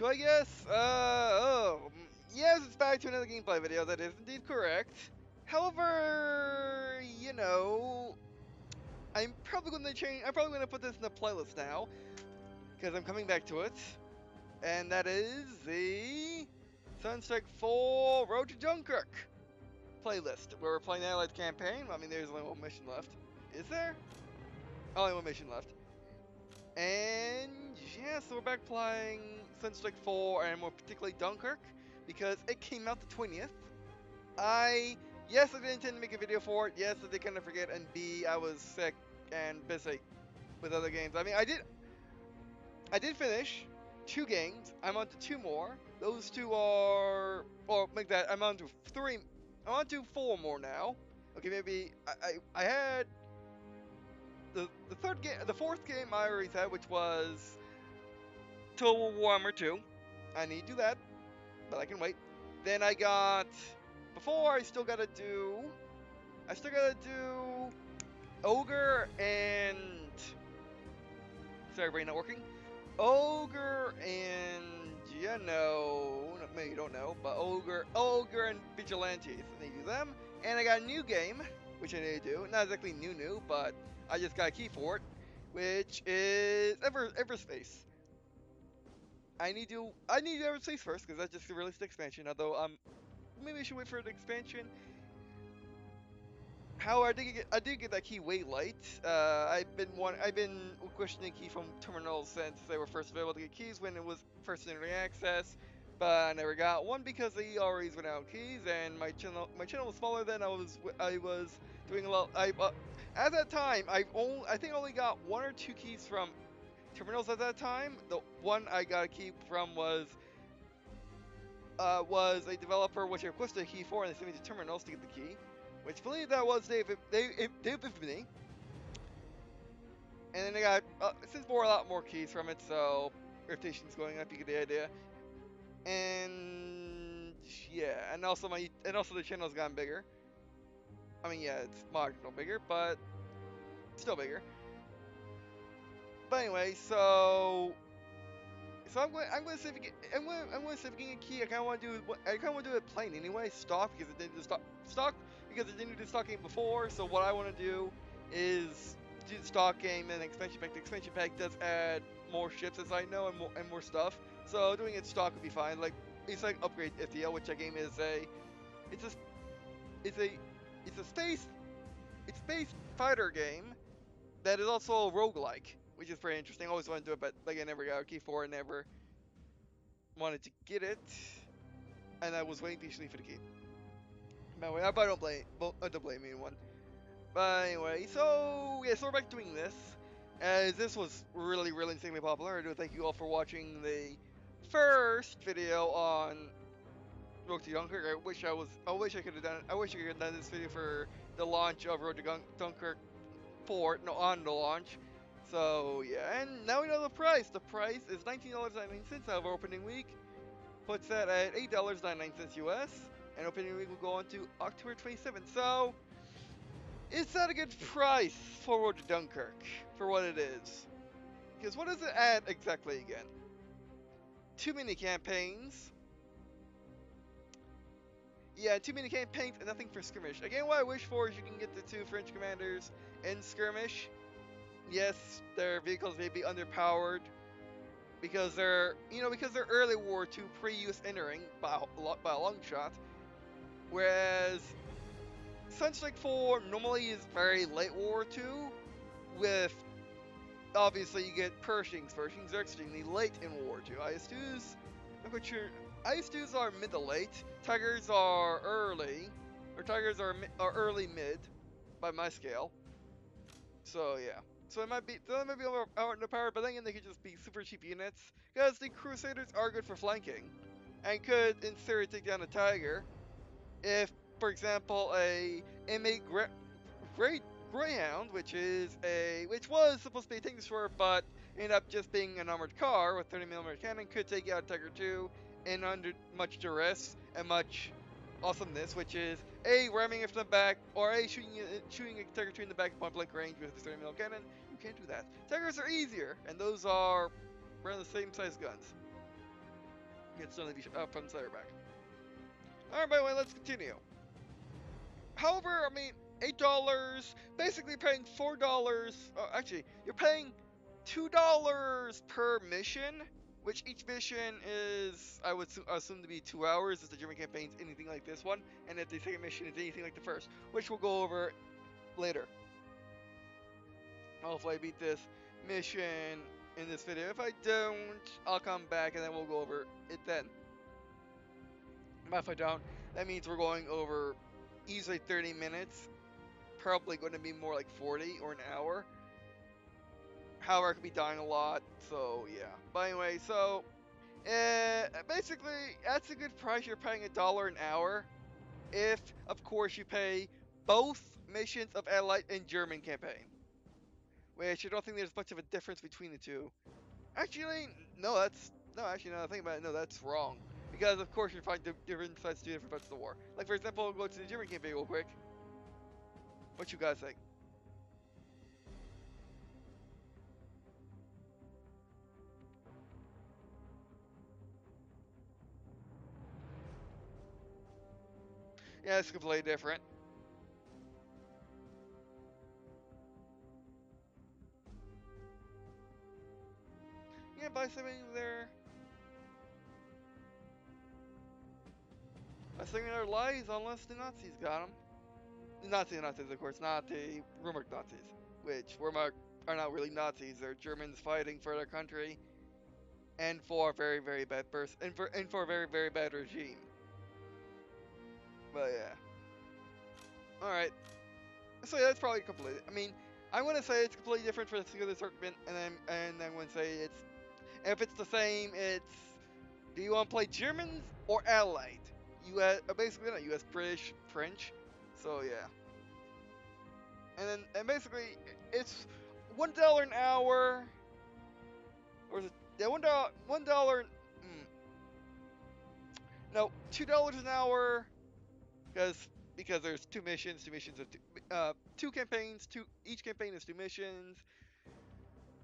2, I guess? Yes, it's back to another gameplay video. That is indeed correct. However, you know, I'm probably going to change. I'm probably going to put this in the playlist now because I'm coming back to it, and that is the Sunstrike 4 Road to Dunkirk playlist, where we're playing the Allied campaign. I mean, there's only one mission left. Is there? Only one mission left. And yeah, so we're back playing Sunstrike 4 and more particularly Dunkirk because it came out the 20th. Yes, I didn't intend to make a video for it. Yes, I did kind of forget, and B, I was sick and busy with other games. I mean, I did finish 2 games. I'm on to 2 more. Those 2 are, or like that, I'm on to 3. I'm on to 4 more now. Okay, maybe I had the third game, the 4th game I already had, which was Total Warhammer 2. I need to do that, but I can wait. Then I got, before I still gotta do Ogre and, sorry, brain not working. Ogre and, you know, maybe you don't know, but Ogre and Vigilantes. I need to do them. And I got a new game, which I need to do. Not exactly new, but I just got a key for it, which is Everspace. I need to Everspace first, because that's just the released expansion, although maybe I should wait for the expansion. However, I did get that key way late. I've been questioning key from terminals since they were first available to get keys when it was first in early access, but I never got one because they always went out of keys, and my channel was smaller than I was doing a lot. At that time I think I only got 1 or 2 keys from terminals at that time. The one I got a key from was a developer which I requested a key for, and they sent me to terminals to get the key, which I believe that was Dave Bivney. And then I got since a lot more keys from it, so reputation's going up. You get the idea. And yeah, and also the channel's gotten bigger. I mean, yeah, it's marginal bigger, but still bigger. But anyway, so I'm going to see if getting a key. I kind of want to do it plain anyway, stock, because it didn't do stock because it didn't do stock game before. So what I want to do is do the stock game and expansion pack. The expansion pack does add more ships, as I know, and more stuff. So doing it stock would be fine. Like it's like Upgrade FTL, which that game is it's a space fighter game that is also a roguelike, which is pretty interesting. I always wanted to do it, but like I never got a key for it, never wanted to get it, and I was waiting patiently for the key. By the way, I don't blame anyone. But anyway, so yeah, so we're back doing this, as this was really insanely popular. I do thank you all for watching the first video on Road to Dunkirk. I wish I could have done this video for the launch of Road to Dunkirk 4, on the launch. So yeah, and now we know the price. The price is $19.99 out of opening week. Puts that at $8.99 US, and opening week will go on to October 27th. So is that a good price for Road to Dunkirk for what it is? Because what does it add exactly again? 2 mini campaigns. Yeah, 2 mini campaigns and nothing for Skirmish. Again, what I wish for is you can get the 2 French commanders in Skirmish. Yes, their vehicles may be underpowered because they're early War II pre-US entering by a long shot, whereas Sunstrike 4 normally is very late War II. With obviously you get Pershings. Pershings are extremely late in War II. IS-2s, I'm quite sure. IS-2s are mid to late. Tigers are early, or Tigers are early mid, by my scale. So yeah. So it might be overpowered, but then again, they could just be super cheap units, because the Crusaders are good for flanking, and could, in theory, take down a Tiger, if, for example, a M8 Greyhound, which was supposed to be a tank destroyer, but ended up just being an armored car with 30mm cannon, could take out Tiger 2 in under much duress and much awesomeness, which is A, ramming it from the back, or A, shooting a Tiger 2 in the back at point blank range with a 30mm cannon. You can't do that. Tigers are easier, and those are around the same size guns. It's only from Cyberback. Alright, by the way, let's continue. However, I mean, $8, basically paying $4. Actually, you're paying $2 per mission, which each mission is, I would assume to be 2 hours if the German campaign's anything like this one, and if the second mission is anything like the first, which we'll go over later. Hopefully I beat this mission in this video. If I don't, I'll come back and then we'll go over it then. But if I don't, that means we're going over easily 30 minutes. Probably going to be more like 40 or an hour. However, I could be dying a lot, so yeah. But anyway, so basically, that's a good price. You're paying $1 an hour. If, of course, you pay both missions of Allied and German campaign. Which I don't think there's much of a difference between the two. Actually, no, actually, now that I think about it, no, that's wrong. Because, of course, you're fighting different sides to different parts of the war. Like, for example, we'll go to the German campaign real quick. What you guys think? Yeah, it's completely different. Yeah, by something there. By saving their lives, unless the Nazis got them. The Nazis, of course, not the rumored Nazis. Which, rumored are not really Nazis. They're Germans fighting for their country. And for a very, very bad person. And for a very, very bad regime. But yeah. Alright. So yeah, that's probably completely. I mean, I'm gonna say it's completely different for the sake of this argument, and then I'm gonna say it's if it's the same, it's do you want to play Germans or Allied? U.S. Basically not U.S. British, French. So yeah, and basically it's $1 an hour, or is it? Yeah, $1. No, $2 an hour, because there's two missions of two campaigns. Each campaign is two missions.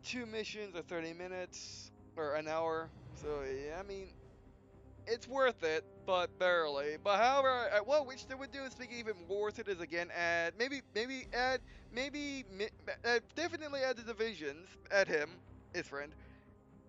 Two missions are 30 minutes or an hour. So yeah, I mean, it's worth it, but barely. But however, which they would do is make it even more worth it is again definitely add the divisions, add him, his friend,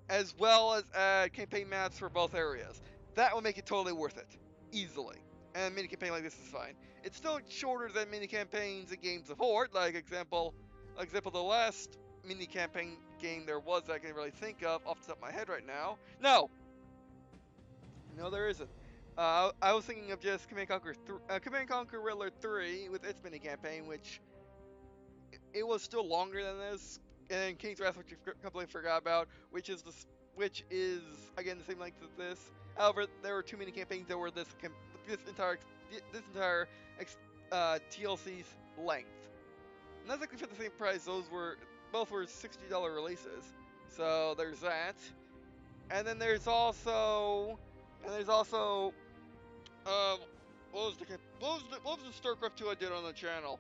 as well as add campaign maps for both areas. That will make it totally worth it, easily. And a mini campaign like this is fine. It's still shorter than mini campaigns in games of Horde, like example, the last mini campaign game there was that I can really think of off the top of my head right now. No, there isn't. I was thinking of just Command & Conquer Riddler 3 with its mini campaign, which it was still longer than this, and King's Wrath, which you completely forgot about, which is again the same length as this. However, there were too many campaigns that were this entire TLC's length. And that's actually for the same price. Both were $60 releases. So there's that. And then there's also what was the StarCraft 2 I did on the channel?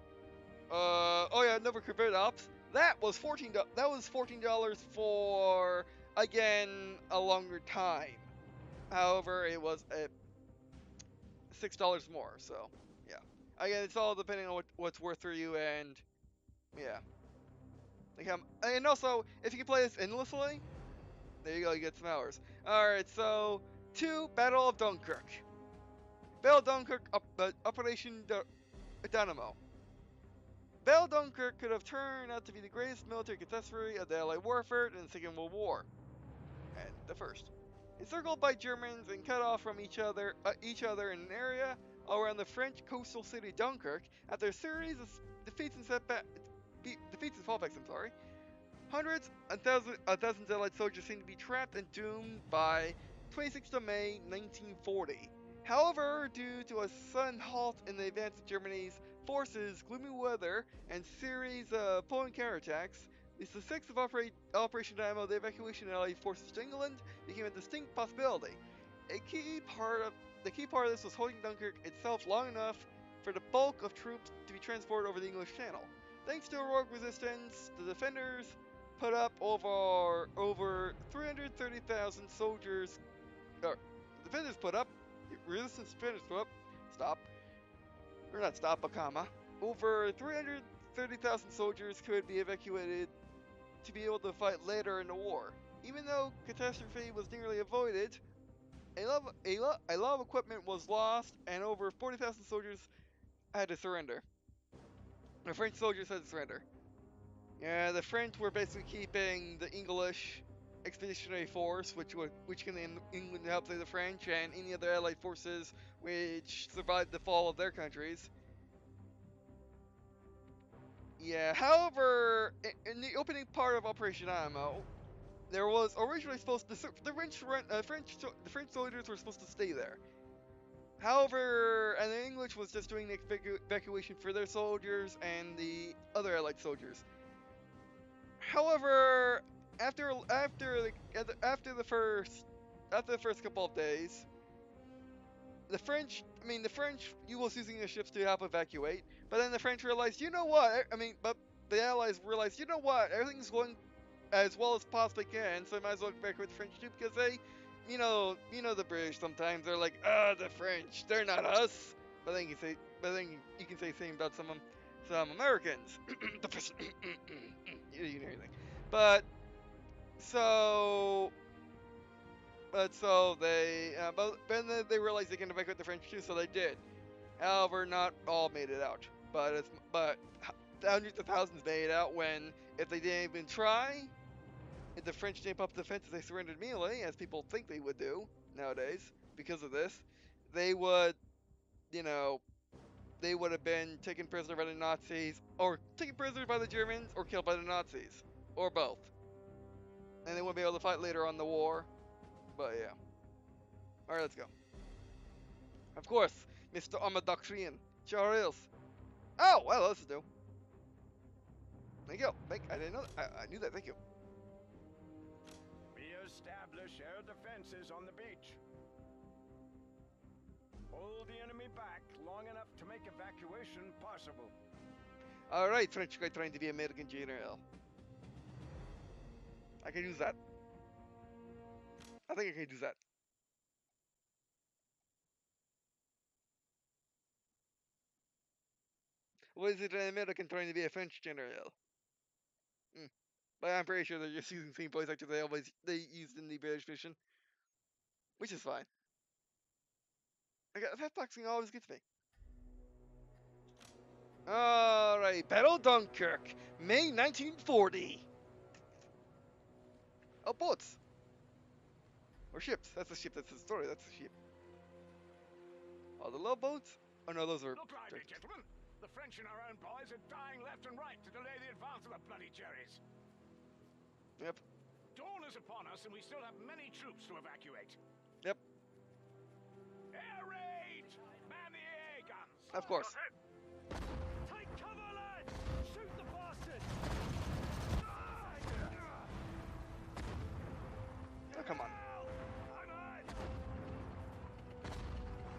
Oh yeah, Nova Covert Ops. That was $14 for again a longer time. However, it was $6 more. So yeah, again, it's all depending on what's worth for you, and yeah. And also, if you can play this endlessly, there you go, you get some hours. Alright, so 2 Battle of Dunkirk. Battle of Dunkirk, Operation Dynamo. Battle of Dunkirk could have turned out to be the greatest military catastrophe of the Allied warfare in the Second World War, and the First. Encircled by Germans and cut off from each other in an area around the French coastal city Dunkirk, after a series of defeats and fallbacks, hundreds and thousands of Allied soldiers seem to be trapped and doomed by 26th of May 1940. However, due to a sudden halt in the advance of Germany's forces, gloomy weather, and series of Poland counterattacks, the success of Operation Dynamo, the evacuation of Allied forces to England, became a distinct possibility. The key part of this was holding Dunkirk itself long enough for the bulk of troops to be transported over the English Channel. Thanks to heroic resistance, the defenders put up over 330,000 soldiers, defenders put up, resistance defenders put up, stop, or not stop, but comma, over 330,000 soldiers could be evacuated to be able to fight later in the war. Even though catastrophe was nearly avoided, a lot of equipment was lost, and over 40,000 soldiers had to surrender. The French soldiers had to surrender. Yeah, the French were basically keeping the English expeditionary force, which can in England help save the French, and any other allied forces which survived the fall of their countries. Yeah, however, in the opening part of Operation Ammo, there was originally supposed to the French soldiers were supposed to stay there. However, and the English was just doing the evacuation for their soldiers and the other allied soldiers. However, after the first couple of days, the French was using their ships to help evacuate, but then the French realized, you know what? But the Allies realized, you know what? Everything's going as well as possibly can, so I might as well evacuate the French too, because they, you know the British sometimes they're like, the French, they're not us. But then you can say the same about some Americans. You didn't hear anything. But then they realized they can evacuate the French too, so they did. However, not all made it out. But hundreds of thousands made it out when, if they didn't even try, if the French didn't up the defenses, they surrendered immediately, as people think they would do nowadays because of this. They would, they would have been taken prisoner by the Nazis, or taken prisoner by the Germans, or killed by the Nazis, or both. And they wouldn't be able to fight later on the war. But yeah. Alright, let's go. Of course, Mr. Amadoctrian. Sure is. Oh, well, this is new. There you go. I didn't know that. I knew that. Thank you. Re-establish air defenses on the beach. Hold the enemy back long enough to make evacuation possible. Alright, French guy trying to be American general. I can use that. I think I can use that. What is it, an American trying to be a French general? But I'm pretty sure they're just using the same voice actor they used in the British version. Which is fine. That boxing always gets me. Alright, Battle Dunkirk, May 1940. Oh, boats. Or ships. That's a ship. That's the story. That's a ship. Oh, the little boats? Oh no, those are... Look lively, gentlemen. The French and our own boys are dying left and right to delay the advance of the bloody cherries. Yep. Dawn is upon us and we still have many troops to evacuate. Yep. Air raid! Man the air guns! Of course. Take cover, lads! Shoot the bastard! Oh, come on.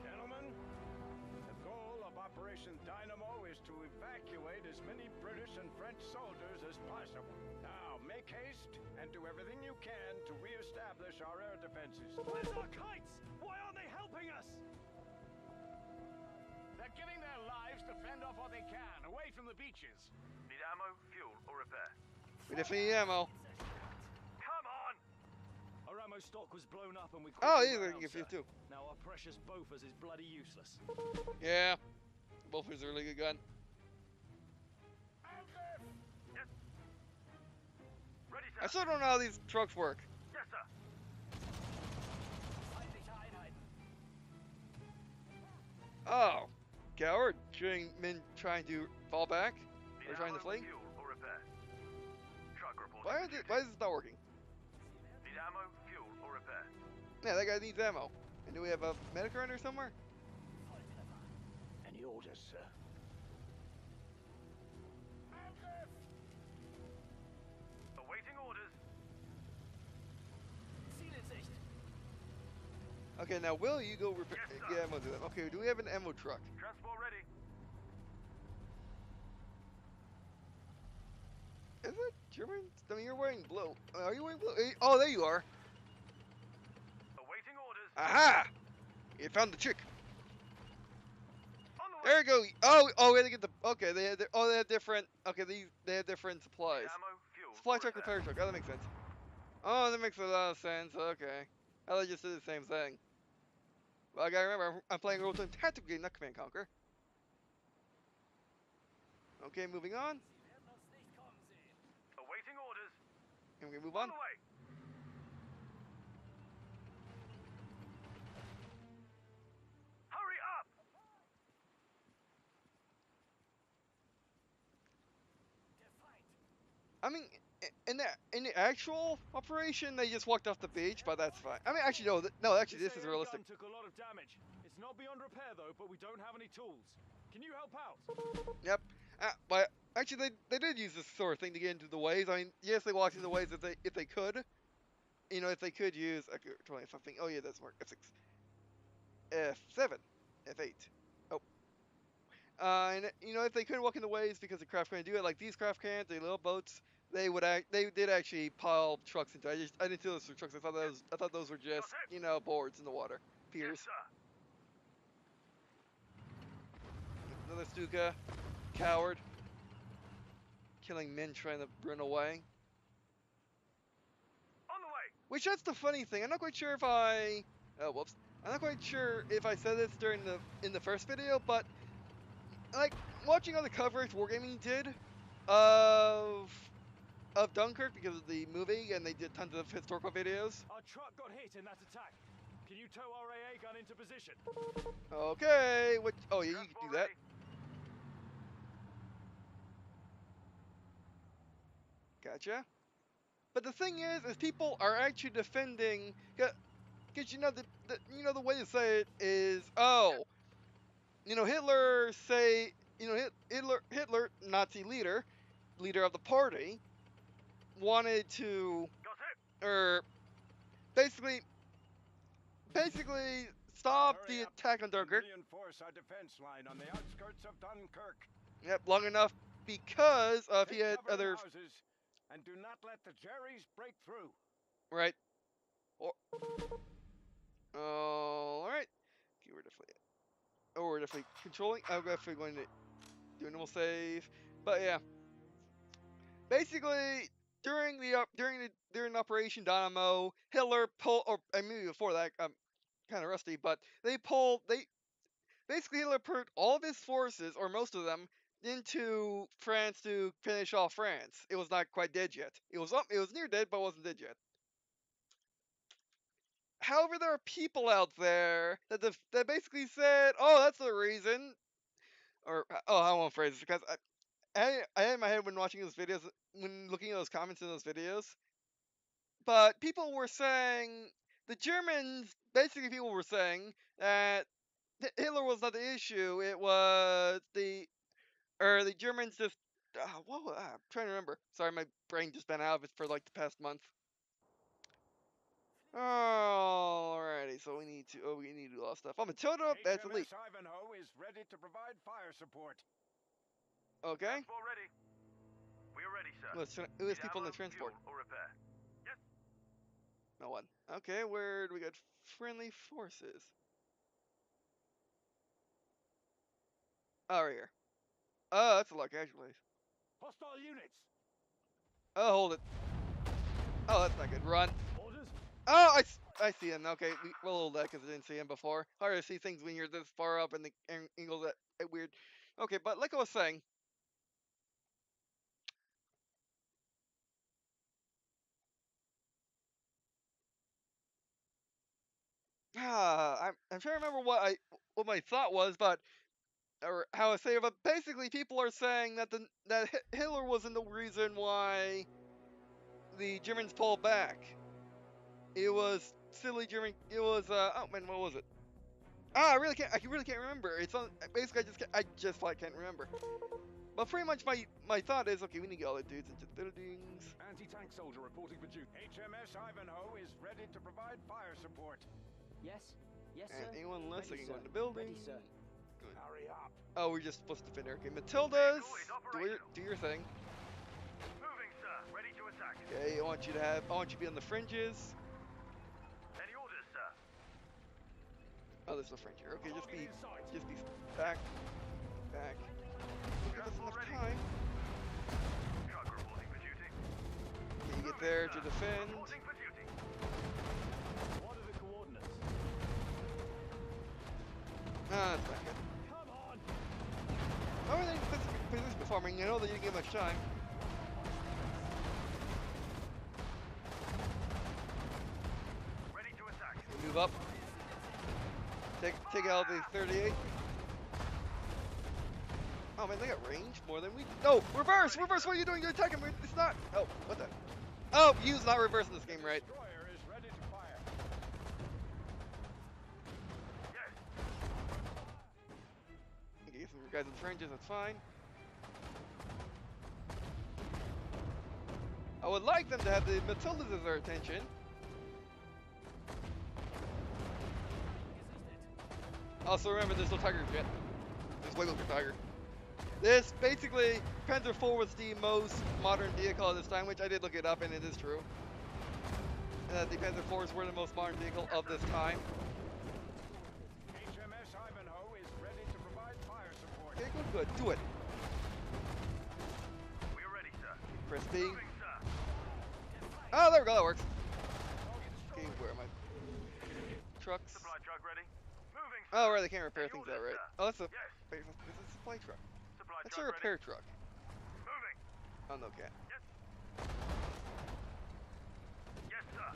Gentlemen, the goal of Operation Dynamo is to evacuate as many British and French soldiers as possible. Now, make haste and do everything you can to re-establish our air defenses. Where's our kites? Why aren't they helping us? They're giving their lives to fend off what they can, away from the beaches. Need ammo, fuel, or repair? We definitely need ammo. Come on! Our ammo stock was blown up and we Oh, quickly yeah, we ran can out, get fuel sir. too. Now our precious Bofors is bloody useless. Yeah. Bofors are a really good gun. Yes. Ready, sir. I still don't know how these trucks work. Yes, sir. Oh. Coward. Men trying to fall back? Need Or trying to ammo, flee? fuel, or repair? Truck reporting. Why is this not working? Need ammo, fuel, or repair? Yeah, that guy needs ammo. And do we have a medic around here somewhere? Any orders, sir? Awaiting orders. Okay, now will you go repair, Yes, sir. get ammo to them? Okay, do we have an ammo truck? Transport ready. Is it German? I mean, you're wearing blue. Are you wearing blue? Oh, there you are. Awaiting orders. Aha! You found the chick. On the way. There you go. Oh, we had to get the. Okay, they had. They had different. Okay, they had different supplies. Need ammo, fuel, Supply or truck, repair. repair truck. Oh, that makes sense. Oh, that makes a lot of sense. Okay. I thought they just did the same thing. But I gotta remember, I'm playing real-time tactical game, not Command Conquer. Okay, moving on. Awaiting orders. And we're gonna move On on. the way. Hurry up. I mean, in the actual operation, they just walked off the beach, but that's fine. I mean, actually, no, actually, this is AA realistic. gun took a lot of damage. It's not beyond repair though, but we don't have any tools. Can you help out? Yep. But actually, they did use this sort of thing to get into the waves. I mean, yes, they walked into the waves if they could. You know, if they could use 20 something. Oh yeah, that's work. F6, F7, F8. Oh. And you know, if they couldn't walk in the waves because the craft can't do it, like these craft can't, the little boats, they did actually pile trucks into. I didn't see those were trucks. I thought those were just, you know, boards in the water, piers. Yes, sir. Another Stuka, coward, killing men trying to run away. On the way. Which that's the funny thing. I'm not quite sure if I. Oh, whoops. I'm not quite sure if I said this in the first video, but like watching all the coverage Wargaming did of Dunkirk because of the movie, and they did tons of historical videos. Our truck got hit in that attack. Can you tow our AA gun into position? Okay. What? Oh yeah, you can Transport do that. ready. Gotcha. But the thing is people are actually defending, because you know the way to say it is, oh, you know, Hitler, Nazi leader of the party, wanted to, Got it. basically stop Hurry the up attack on and Dunkirk. reinforce our defense line on the outskirts of Dunkirk. Yep, long enough because he Take had cover in other, houses and do not let the Jerrys break through. right. All right. Okay, we're definitely. Oh, we're definitely controlling. I'm definitely going to do a normal save. But yeah, basically during Operation Dynamo, Hitler pulled, or maybe before that, I'm kind of rusty, but they basically Hitler put all of his forces, or most of them, into France to finish off France. It was not quite dead yet. It was near dead, but wasn't dead yet. However, there are people out there that basically said, "Oh, that's the reason," or oh, I won't phrase this because I had in my head when watching those videos, when looking at those comments in those videos. But people were saying the Germans, basically, people were saying that Hitler was not the issue. It was the Germans just. I'm trying to remember. Sorry, my brain just been out of it for like the past month. Alrighty, so we need to do a lot of stuff. I'm a Matilda, that's elite. HMS Ivanhoe is ready to provide fire support. Okay. Transport ready. We are ready, sir. Who is Need people in the ammo, transport? fuel, or repair. Yes. No one. Okay, where do we got friendly forces? Oh, right here. Oh, that's a lot of casualties. Hostile units. Oh, hold it. Oh, that's not good. Run. Orders. Oh, I see him. Okay, we'll hold that because I didn't see him before. Hard to see things when you're this far up and the angles that weird. Okay, but like I was saying. I'm trying to remember what my thought was, but or how I say it, but basically people are saying that Hitler wasn't the reason why the Germans pulled back. It was silly German. It was oh man, what was it? I really can't remember. It's on basically I just flat can't remember. But pretty much my thought is, okay, we need to get all the dudes into the buildings. Anti-tank soldier reporting for duty. HMS Ivanhoe is ready to provide fire support. Yes, yes, And sir. anyone less, they Ready, can go sir. in the building. Ready, sir. Hurry up. Oh, we're just supposed to defend her. Okay, Matilda's, Vehicle is do your thing. Moving, sir. Ready to attack. Okay, I want you to be on the fringes. Any orders, sir? Oh, there's no French here. Okay, just be back. Don't give us enough time. Truck reporting for duty. Okay, you get there to defend. Reporting for duty. What are the coordinates? Ah, that's not good. Come on! How are they position performing? I know they didn't get much time. Ready to attack. Okay, move up. Take out the 38. Oh man, they got range more than we. No, reverse! Reverse! What are you doing? You're attacking me. It's not. Oh, what the? Oh, use not reverse in this game, right? Destroyer is ready to fire. Yes. Okay, get some guys in the trenches. That's fine. I would like them to have the Matildas as their attention. Also remember, there's no Tiger yet. There's Wiggle for Tiger. This, basically, Panzer IV was the most modern vehicle at this time, which I did look it up, and it is true. And that the Panzer IVs were the most modern vehicle of this time. HMS Ivanhoe is ready to provide fire support. Okay, good, good. Do it. We are ready, sir. Press B. Moving, sir. Oh, there we go, that works. Okay, where am I? Trucks. Supply truck ready. Moving, sir. Oh, right, they can't repair Any things out, orders, right? sir? Oh, that's a... Yes. Wait, this is a supply truck. Supply That's a truck repair ready. truck. Moving. Oh, no, okay. Yes. Yes, sir.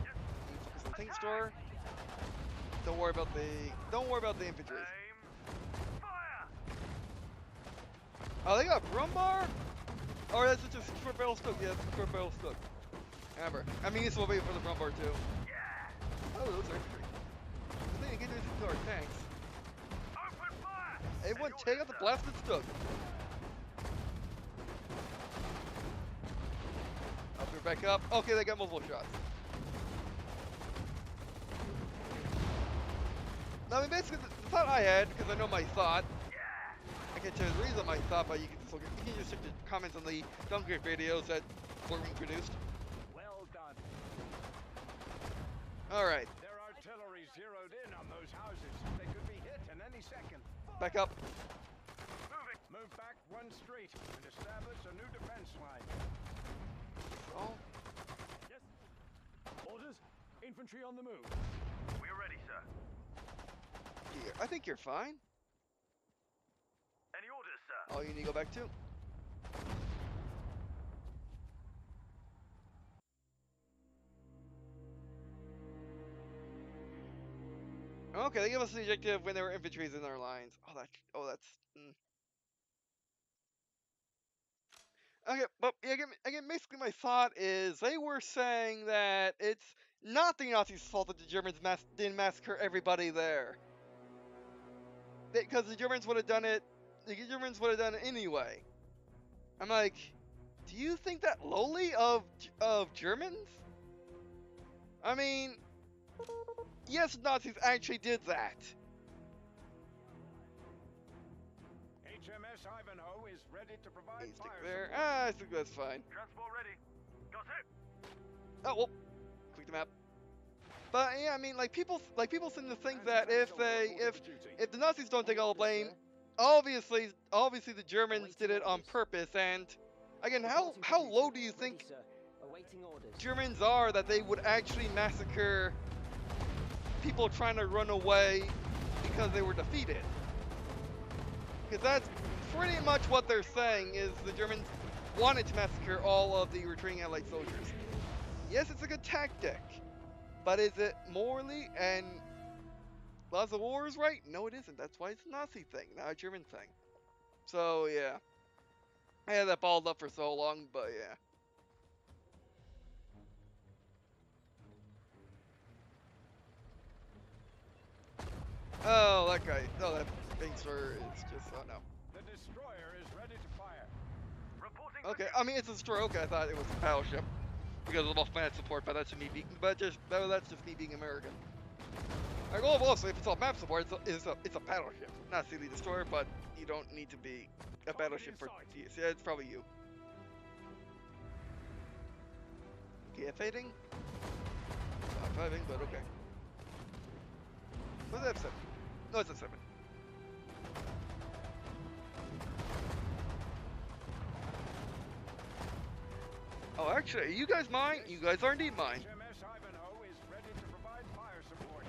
Yes. Focus on tank store. Don't worry about the infantry. Aim. Fire. Oh, they got Brumbar? Or that's just a short barrel Stook. Yeah, it's a short barrel Stook. Remember. I mean, this will be for the Brumbar too. Yeah. Oh, those are infantry. The thing to get into our tanks. Open fire. Everyone Any take out orders, the sir? blasted Stook. Up there, back up. Okay, they got multiple shots. I mean, basically, the thought I had, because I know my thought, I can't tell you the reason of my thought, but you can just look at, you can just check the comments on the Dunkirk videos that were being produced. Well done. Alright, Their artillery zeroed in on those houses. They could be hit in any second. back up. Moving. Move back one street and establish a new defense line. Oh, Yes. Orders. Infantry on the move. We are ready, sir. dear. I think you're fine. Any orders, sir? Oh, you need to go back too. Okay, they give us the objective when there were infantries in our lines. Oh, that's. Okay, but again, basically my thought is they were saying that it's not the Nazis' fault that the Germans didn't massacre everybody there. Because the Germans would have done it. The Germans would have done it anyway. I'm like, do you think that lowly of Germans? I mean, yes, Nazis actually did that. HMS Ivanhoe is ready to provide Hey, stick fire there. support. Ah, I think that's fine. Transport ready. Got it. Oh well, click the map. But yeah, I mean, like people seem to think that if the Nazis don't take all the blame, obviously the Germans did it on purpose. And again, how low do you think Awaiting orders. Germans are that they would actually massacre people trying to run away because they were defeated? Because that's pretty much what they're saying, is the Germans wanted to massacre all of the retreating Allied soldiers. Yes, it's a good tactic, but is it morally and laws of war is right? No, it isn't. That's why it's a Nazi thing, not a German thing. So yeah, I had that balled up for so long, but yeah. Oh, that guy. Oh, that Bingster is just. Oh no. The destroyer is ready to fire. Reporting. for Okay, duty. I mean it's a destroyer. Okay, I thought it was a battleship because of off-planet support, but that's just me being. That's just me being American. I go also if it's all map support, it's a battleship, not a CD destroyer, but you don't need to be a battleship for DS. Yeah, it's probably you. Gifting? Not driving, but okay. What's F7? No, it's F7. Oh, actually, you guys mine? You guys are indeed mine. HMS Ivanhoe is ready to provide fire support.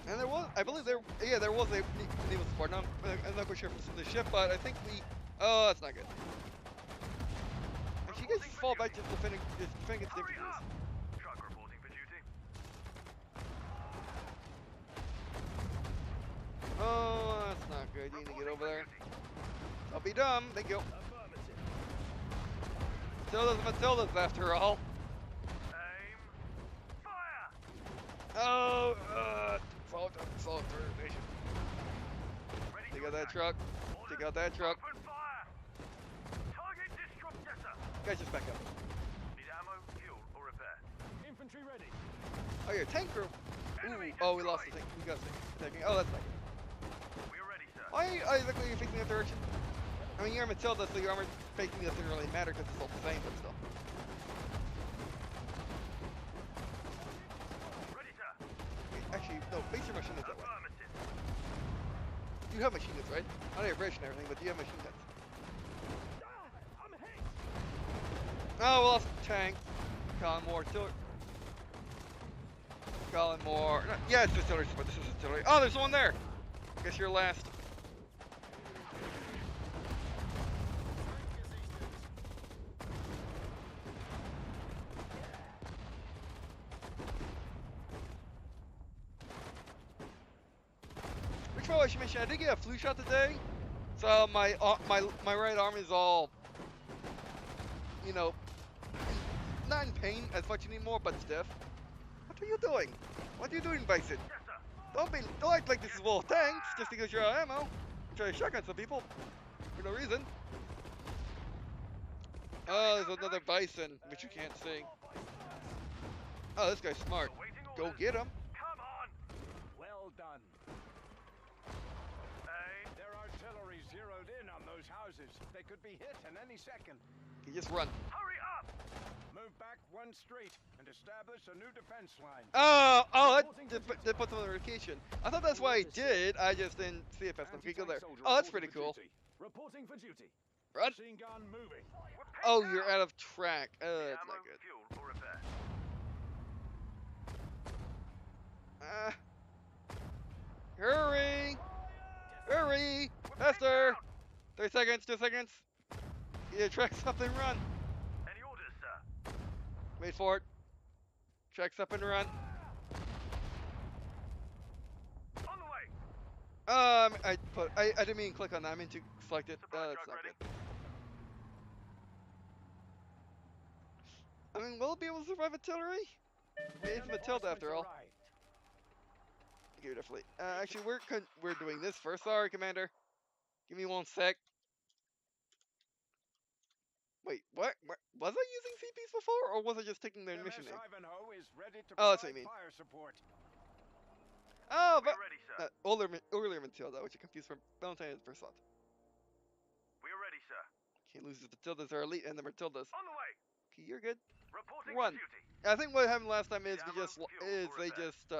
And there was, I believe there was a naval support. Now, I'm not quite sure if it's in the ship, but I think we, oh, that's not good. Actually, you guys just fall back to defending against Hurry infantry. up! Truck reporting for duty. Oh, that's not good. You need to get over there. I'll be dumb. Thank you. Matilda's after all. Aim. Fire! Oh, fault termination. Ready Take to out that attack. truck. Orders. Take out that truck. Open fire! Target destroyed. Yes, sir. Guys, just back up. Need ammo, fuel, or repair. Infantry ready. Oh, your tank crew. Enemy Ooh, oh, we lost the destroyed. tank. We got the tank. Oh, that's not good. We are ready, sir. Why are you looking facing that direction? I mean, you're Matilda, so your armor facing this doesn't really matter because it's all the same, but still. Ready, sir. Wait, actually, no, face your machine guns that way. Affirmative. You have machine guns, right? I know you're British and everything, but do you have machine guns? I'm hit. Oh, we lost the tank. Calling more artillery. Calling more. No, yeah, it's artillery, but this is artillery. Oh, there's one there. Guess you're last. Which one I should mention? I did get a flu shot today, so my right arm is all, you know, not in pain as much anymore, but stiff. What are you doing? What are you doing, Bison? Yes, sir. Don't act like this is World of Tanks just because you're out of ammo. Try to shotgun some people for no reason. Oh, there's another Bison, which you can't see. Oh, this guy's smart. Awaiting Go orders. get him. Come on. Well done. Aim. Their artillery zeroed in on those houses. They could be hit in any second. You just run. Hurry up! Move back one street and establish a new defense line. Oh, that put some notification. I thought that's why I did. I just didn't see it fast enough. You go there. Anti-tank soldier Oh, that's reporting pretty for cool. duty. Reporting for duty. Run. Machine gun moving. We're pinned Oh, down. you're out of track. Need That's ammo, not good. fuel, or repair. Hurry! Hurry! We're pinned Faster! down. 3 seconds, 2 seconds. Yeah, track something, run. Any orders, sir? Wait for it. Tracks up and run. On the way. I didn't mean click on that. I mean to select it. Supply That's truck not ready. good. I mean, will it be able to survive artillery? It's Matilda after all. Arrived. Beautifully. Actually, we're doing this first. Sorry, Commander. Give me 1 sec. Wait, what? Was I using CPs before, or was I just taking their mission name? HMS Ivanhoe is ready to Oh, that's what provide you mean. fire support. Oh, We're but ready, sir. earlier Matilda, which I confused from Valentine first thought. We're ready, sir. Can't lose the Matildas are elite and the Matildas. On the way. Okay, you're good. Reporting Run. for duty. I think what happened last time is Need we ammo, just fuel, is or they repair. just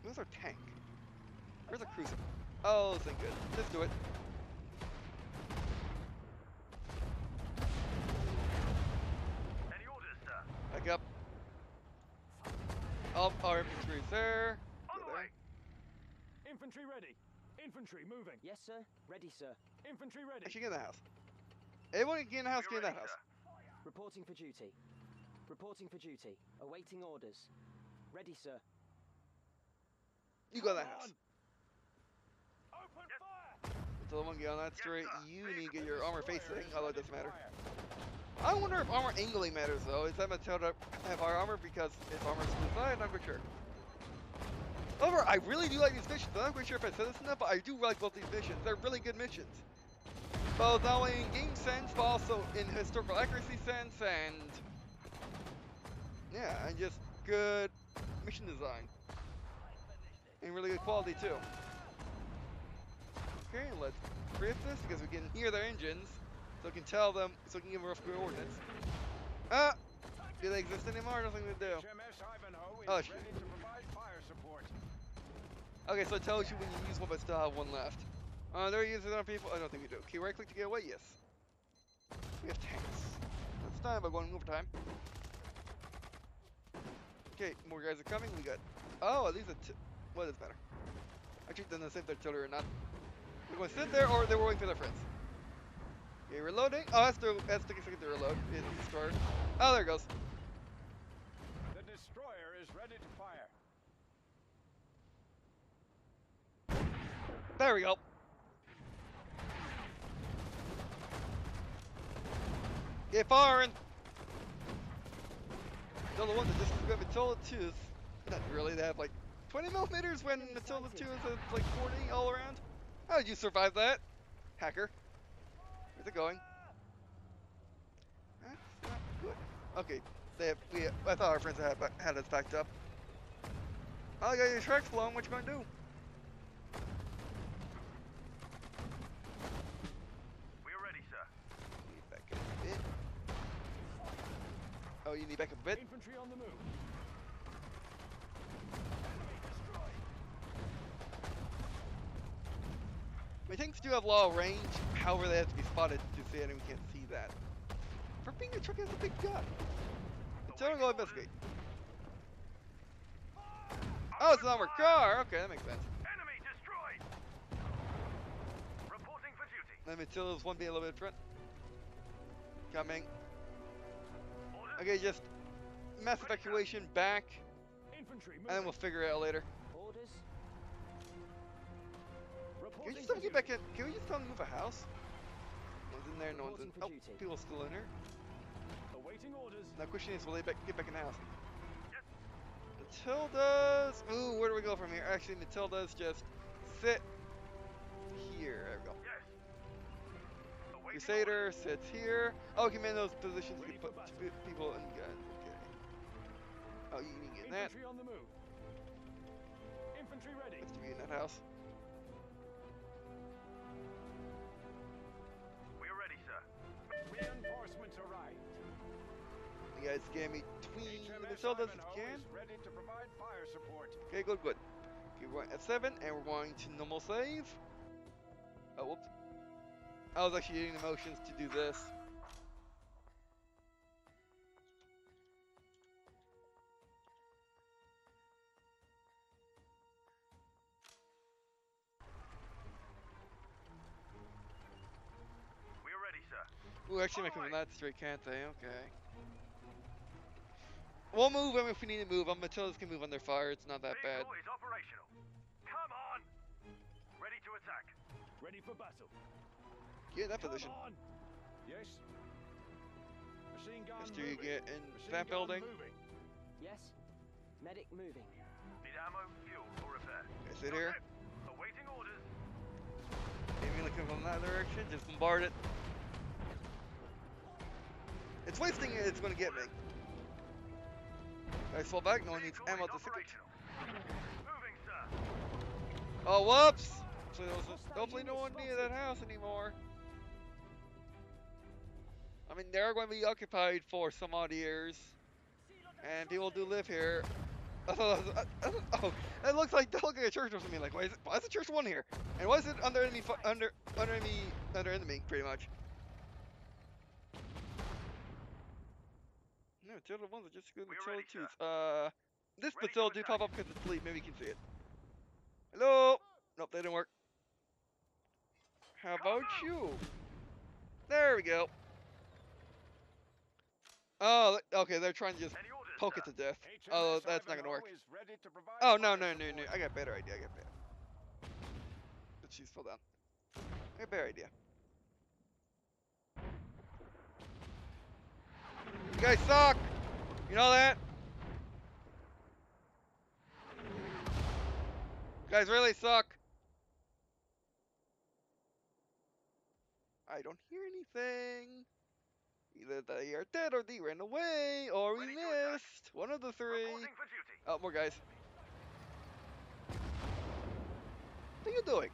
Where's our tank? Where's the cruiser? Oh, thank good. Just do it. Any orders, sir? Back up. Oh, our infantry's there. On Go the there. way. Infantry ready. Infantry moving. Yes, sir. Ready, sir. Infantry ready. Actually, get in the house. Everyone get in the house, We're get in that ready, house. sir. Reporting for duty. Reporting for duty. Awaiting orders. Ready, sir. You go in that house. Open Yes. fire. Until the one get on that street, sir. you need to get your armor facing, although it doesn't matter. Fire. I wonder if armor angling matters though. Is that Matilda have higher armor because if armor's split side? I'm not quite sure. However, I really do like these missions. I'm not quite sure if I said this enough, but I do like both these missions. They're really good missions. Both not only in game sense, but also in historical accuracy sense, and yeah, and just good mission design. And really good quality too. Okay, let's create this because we can hear their engines. So I can tell them, so I can give them rough coordinates. Ah! Do they exist anymore? I don't think they do. HMS Ivanhoe is Oh, ready shit. to provide fire support. Okay, so it tells you when you use one but still have one left. They're using it on people? I don't think we do. Can you right click to get away? Yes. We have tanks. That's time by going overtime. Okay, more guys are coming. We got. Oh, at least what is better? Actually, then the same if they're or not. They're going to sit there or they're waiting for their friends. Okay, reloading. Oh, that's taking a second to reload. It's destroyed. Oh, there it goes. The destroyer is ready to fire. There we go. Get firing. They're the ones that just got Matilda 2s. Not really, they have like 20 millimeters when Matilda 2 is at like 40 all around. How did you survive that? Hacker. Where's it going? That's not good. Okay, I thought our friends had us backed up. Oh, you got your tracks blown, what you gonna do? We're ready, sir. Need back up a bit. Oh, you need back up a bit? Infantry on the move. My tanks do have low range, however they have to be spotted to see it and we can't see that. For being a truck has a big gun. So I'm going to go investigate. Oh, it's an armored car! Okay, that makes sense. Enemy destroyed. Reporting for duty. Let me tell this one being a little bit in front. Coming. Order. Okay, just mass evacuation back, Infantry and then moving. we'll figure it out later. Orders? Can we Reporting just for tell them to get duty. back in? Can we just tell them to move a house? No one's in there, no one's in. Reporting Oh, for duty. people still in here. Awaiting orders. Now, question is, will they get back in the house? Matilda's. Ooh, where do we go from here? Actually, Matilda's just sit here. There we go. Yes. Awaiting Crusader orders. sits here. Oh, you can man those positions. You Ready can for put battle. people in guns. Okay. Oh, you can get in that. Infantry on the move. Infantry ready. Let's be in that house. We're ready, sir. Reinforcements arrived. You guys scan me between HMS Matilda's if Ivanhoe you can. is ready to provide fire support. Okay, good, good. Okay, we're going at 7, and we're going to normal save. Oh, whoops. I was actually using the motions to do this. We're ready, sir. Ooh, actually make them that straight, can't they? Okay. We'll move them if we need to move them. Matildas can move on their fire. It's not that bad. Vehicle is operational. Come on. Ready to attack. Ready for battle. Get in that Come position. on. Yes. Machine gun Mister, you moving. get in Machine that gun building. moving. Yes. Medic moving. Need ammo, fuel, or repair. Okay, sit here. Awaiting orders. Maybe looking from that direction. Just bombard it. It's wasting it. It's going to get me. Guys, fall back. No one needs Vehicle ammo is to stick it. operational. Moving, sir. Oh, whoops! Hopefully no one near that house anymore. I mean, they're going to be occupied for some odd years. And people do live here. Oh, it looks like a church or something. Like, why is the church one here? And why is it under enemy, under enemy, pretty much? No, Matilda ones are just good We're Matilda ready, 2s. This Ready to Matilda do attack. pop up because it's asleep. Maybe you can see it. Hello? Nope, that didn't work. How about you? There we go. Oh, okay, they're trying to just Any orders, poke sir? it to death. HMS Oh, that's not gonna Ivanhoe work. is ready to provide Oh, no, fire no, no, no. support. I got a better idea. But she's still down. I got a better idea. You guys suck! You know that? You guys really suck. I don't hear anything. Either they are dead or they ran away or we Ready to attack. missed. One of the three. Reporting for duty. Oh, more guys. What are you doing?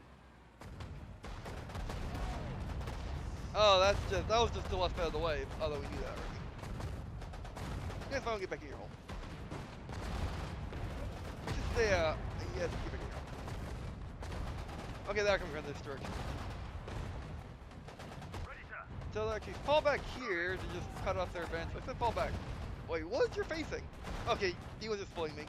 Oh, that was just the left out of the way, although we knew that already. Yes, I don't get back in your hole. Just stay, yes, get back in your hole. Okay, that comes from this direction. Ready, sir. So they'll actually fall back here to just cut off their advance. I said fall back. Wait, what is you're facing? Okay, he was just fooling me.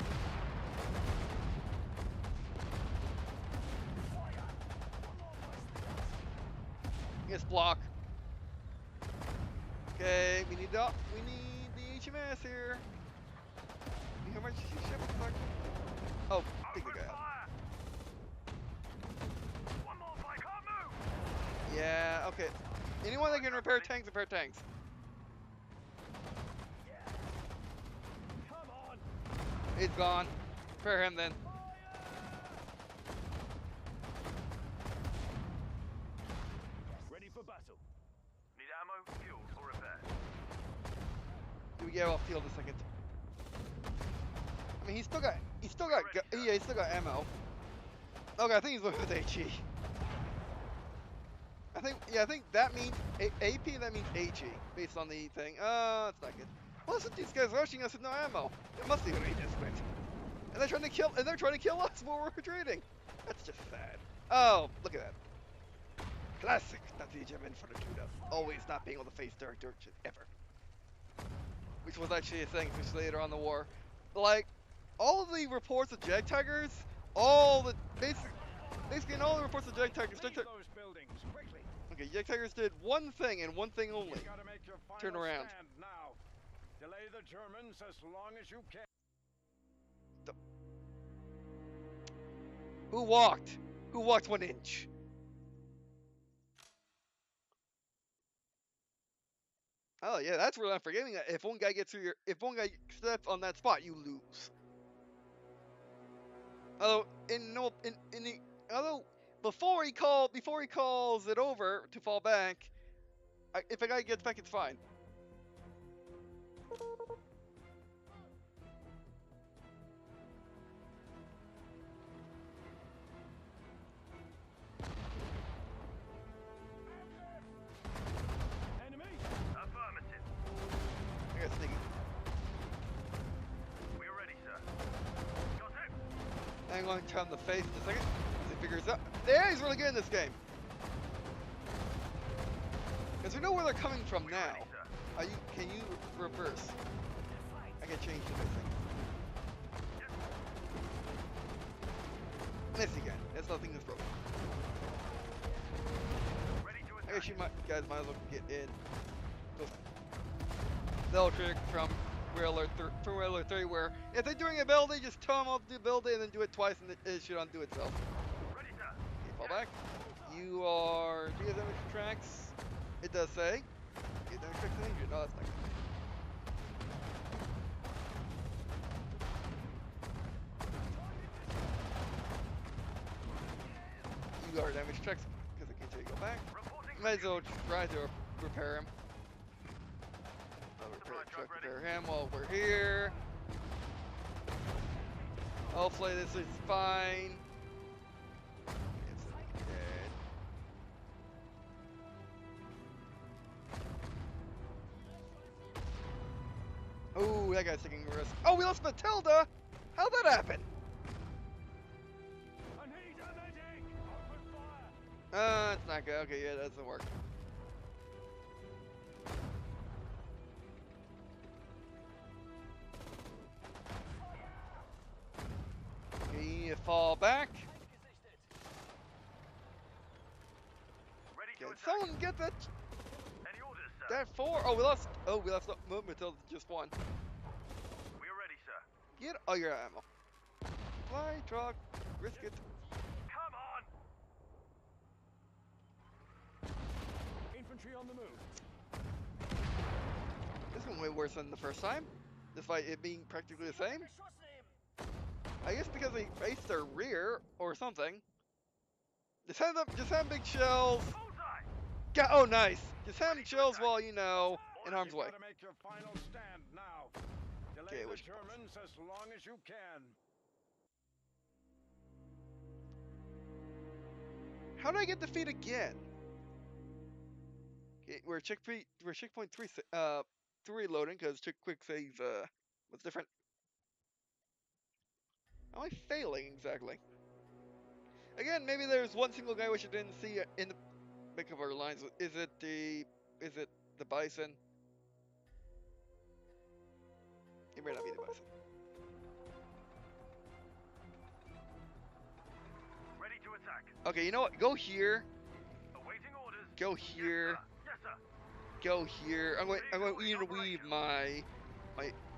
Yes, block. Okay, we need the HMS here. How much ship? Oh, take the guy out. Fire. One more if I can't move. Yeah, okay. Anyone that can repair tanks, repair tanks. Come on! It's gone. Repair him then. Ready for battle. Need ammo, fuel, or repair. Do we get off field a second? I mean, he's still got ammo. Okay, I think he's looking with HE. I think that means AP. That means HE based on the thing. That's not good. Well, listen, these guys rushing us with no ammo. It must be what he just went. And they're trying to kill us while we're trading. That's just sad. Oh, look at that. Classic Nazi German fortitude of always not being able to face dark direction ever. Which was actually a thing, especially later on in the war. Like, all of the reports of Jag Tigers, basically in all the reports of Jag Tigers, Leave those buildings quickly. okay, Jag Tigers did one thing and one thing only. You gotta make your final Turn around. stand now. Delay the Germans as long as you can. Who walked? Who walked 1 inch? Oh yeah, that's where I'm forgetting that. If one guy steps on that spot, you lose. Although before he calls it over to fall back, if a guy gets back, it's fine. Enemy! Affirmative. I got sneaky. We're ready, sir. Got it. I'm going to tell him the face in a second. As he figures out. Yeah, he's really good in this game. Because we know where they're coming from We're now. ready, sir. Can you reverse? I can change to this thing. Miss again. That's nothing that's broken. Ready to I attack. guess you guys might as well get in. They'll trick from Rail Alert 3 where if they're doing a build, they just tell them I'll do build it and then do it twice and it should undo itself. Ready, sir. Okay, fall back. You are. Do you have damage tracks? It does say. You have damage tracks and injured. No, that's not good. You are damage checks because I can't tell you go back. Reporting You might as well try to repair him. Repair him while we're here. Hopefully this is fine. It's dead. Oh, that guy's taking a risk. Oh, we lost Matilda! How'd that happen? I need a medic! Open fire! It's not good. Okay, yeah, that doesn't work. Okay, you need to fall back. Ready to Can attack. someone get that Any orders, sir? that 4? Oh, we lost movement till just 1. We're ready, sir. Get all your ammo. Fly, truck, risk it. Come on. Infantry on the move. This one way worse than the first time, despite it being practically the same. I guess because they faced their rear or something. Just have big shells. Bullseye. Oh, nice. Just have shells while in harm's You way. gotta make your final stand now. Delay Okay, the which- Germans as long as you can. How do I get defeat again? We're checkpoint 3 loading because quick save was different. How am I failing exactly? Again, maybe there's one single guy which I didn't see in the back of our lines. Is it the bison? It may not be the bison. Ready to attack. Okay, you know what? Go here. Awaiting orders. Go here. Yes, sir. Go here. I'm going to interweave I'm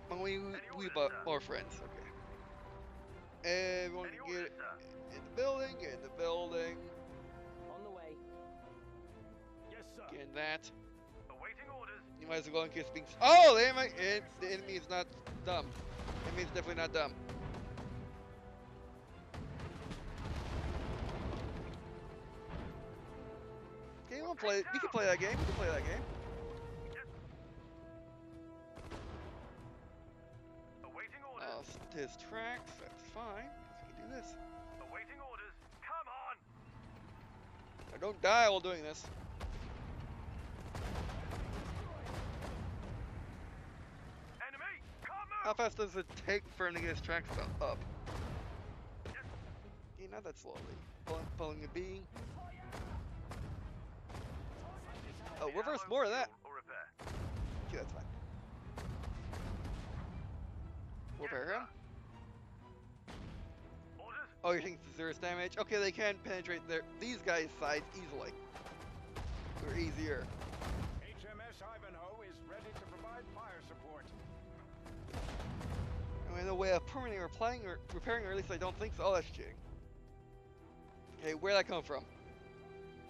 going to weave more friends. Okay. Everyone Any get orders, sir? in the building. Get in the building. On the way. Yes, sir. Get in that. Awaiting orders. You might as well go in case being. Oh, the enemy is not dumb. The enemy is definitely not dumb. Okay, we can play that game. We can play that game. Yes. Awaiting orders. His tracks. That's fine. We can do this. Awaiting orders. Come on. I don't die while doing this. Enemy. Come How on. fast does it take for him to get his tracks up? Yes. Okay, not that slowly. Pulling a B. Oh, reverse more of that. Or repair. Okay, that's fine. Repair him. Orders. Oh, you're thinking it's serious damage? Okay, they can penetrate these guys' sides easily. Or easier. HMS Ivanhoe is ready to provide fire support. I mean, no way of permanently repairing, or at least I don't think so. Oh, that's cheating. Hey, where'd that come from?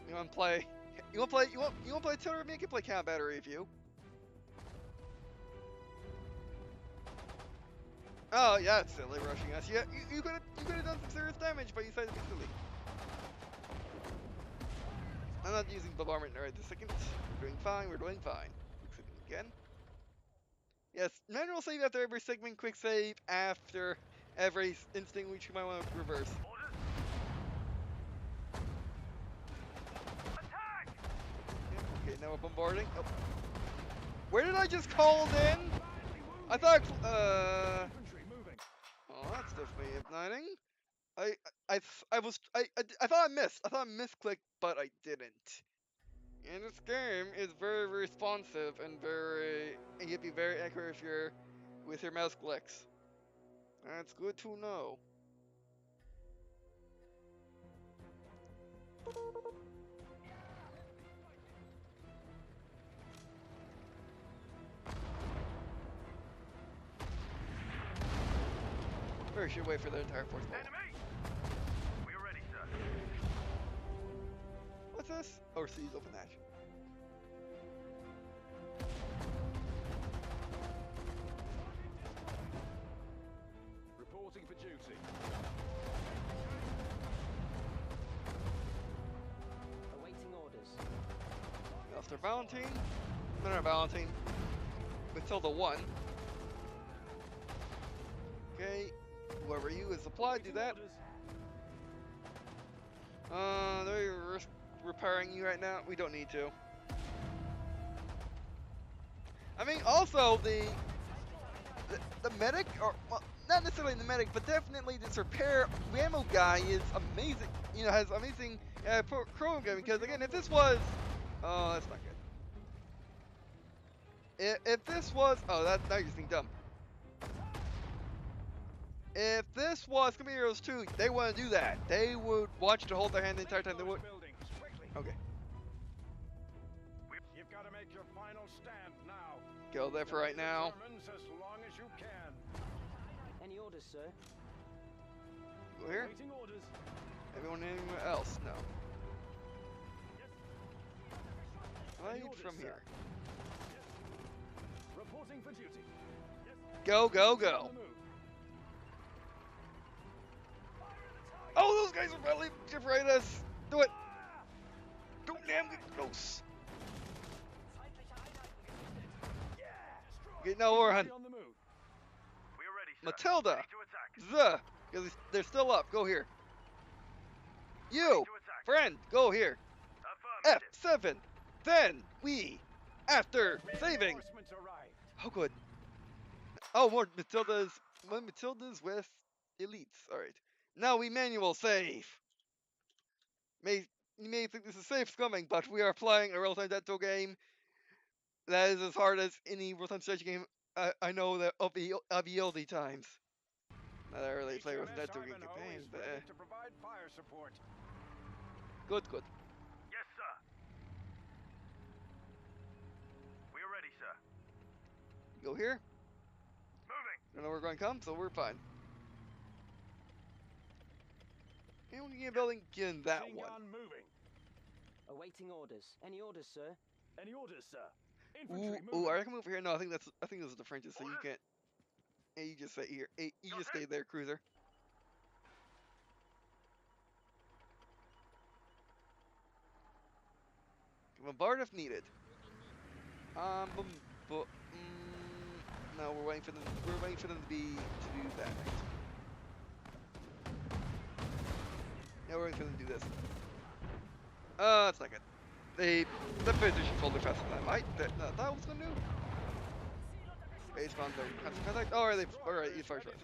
You wanna play? You wanna play Tiller with me? I can play Count Battery with you. Oh yeah, it's silly rushing us. Yeah, you could have done some serious damage, but you decided to be silly. I'm not using bombardment right this second. We're doing fine. We're doing fine. Quick saving again. Yes, manual save after every segment. Quick save after every instinct, which you might want to reverse. Orders. Attack. Okay, now we're bombarding. Oh. Where did I just call in? I thought. Infantry moving. Oh, that's definitely igniting. I thought I missed. I thought I misclicked, but I didn't. And this game is very responsive and you can be very accurate if you're with your mouse clicks. That's good to know. Or should wait for the entire force level. Enemy. We are ready, sir. What's this? Overseas open hatch. Reporting for duty. Awaiting orders. After Valentine. No, not Valentine. Matilda 1. Okay. Whoever you is supplied, do that. They're repairing you right now. We don't need to. I mean, also the medic, or well, not necessarily the medic, but definitely this repair ammo guy is amazing. You know, has amazing program gun because again, if this was, oh, that's not good. If this was, oh, now you're just being dumb. If this was Skirmish Heroes 2, they wouldn't do that. They would watch to hold their hand the entire time. They would. Okay. You've got to make your final stand now. Go there for right now. Germans as long as you can. Any orders, sir? Go here. Waiting orders. Everyone anywhere else? No. Right from here. Reporting for duty. Go, go, On go. the move. Oh, those guys are probably separate us. Do it. Don't damn get close. Okay, no, we're on On the move. We are ready, sir. Matilda. Ready to attack. Because they're still up. Go here. You, Ready to attack. friend, go here. Affirmative. F7. Then we, after saving, Reinforcements arrived. oh good. Oh, more Matildas. More Matildas with elites. All right. Now we manual save. You may think this is safe coming, but we are playing a real-time Detto game that is as hard as any real-time strategy game I know that of the oldie times. Not that I really play real-time HMS Detto game Ivanhoe campaigns, is but ready to provide fire support. good, good. Yes, sir. We're ready, sir. Go here. Moving. Don't know where we're going to come, so we're fine. And we can get a building, get in that Machine one. gun moving. Awaiting orders. Any orders, sir? Any orders, sir? Ooh, Infantry ooh, moving. I can move here. No, I think this is the French's, so you can't. Hey, you just stay here. Hey, you just stay there, cruiser. Bombard if needed. No, we're waiting for them. We're waiting for them to do that. Yeah, we're waiting for them to do this. That's not good. The position folder faster than I might. That was gonna do. Base found the constant contact. All right, you fire twice.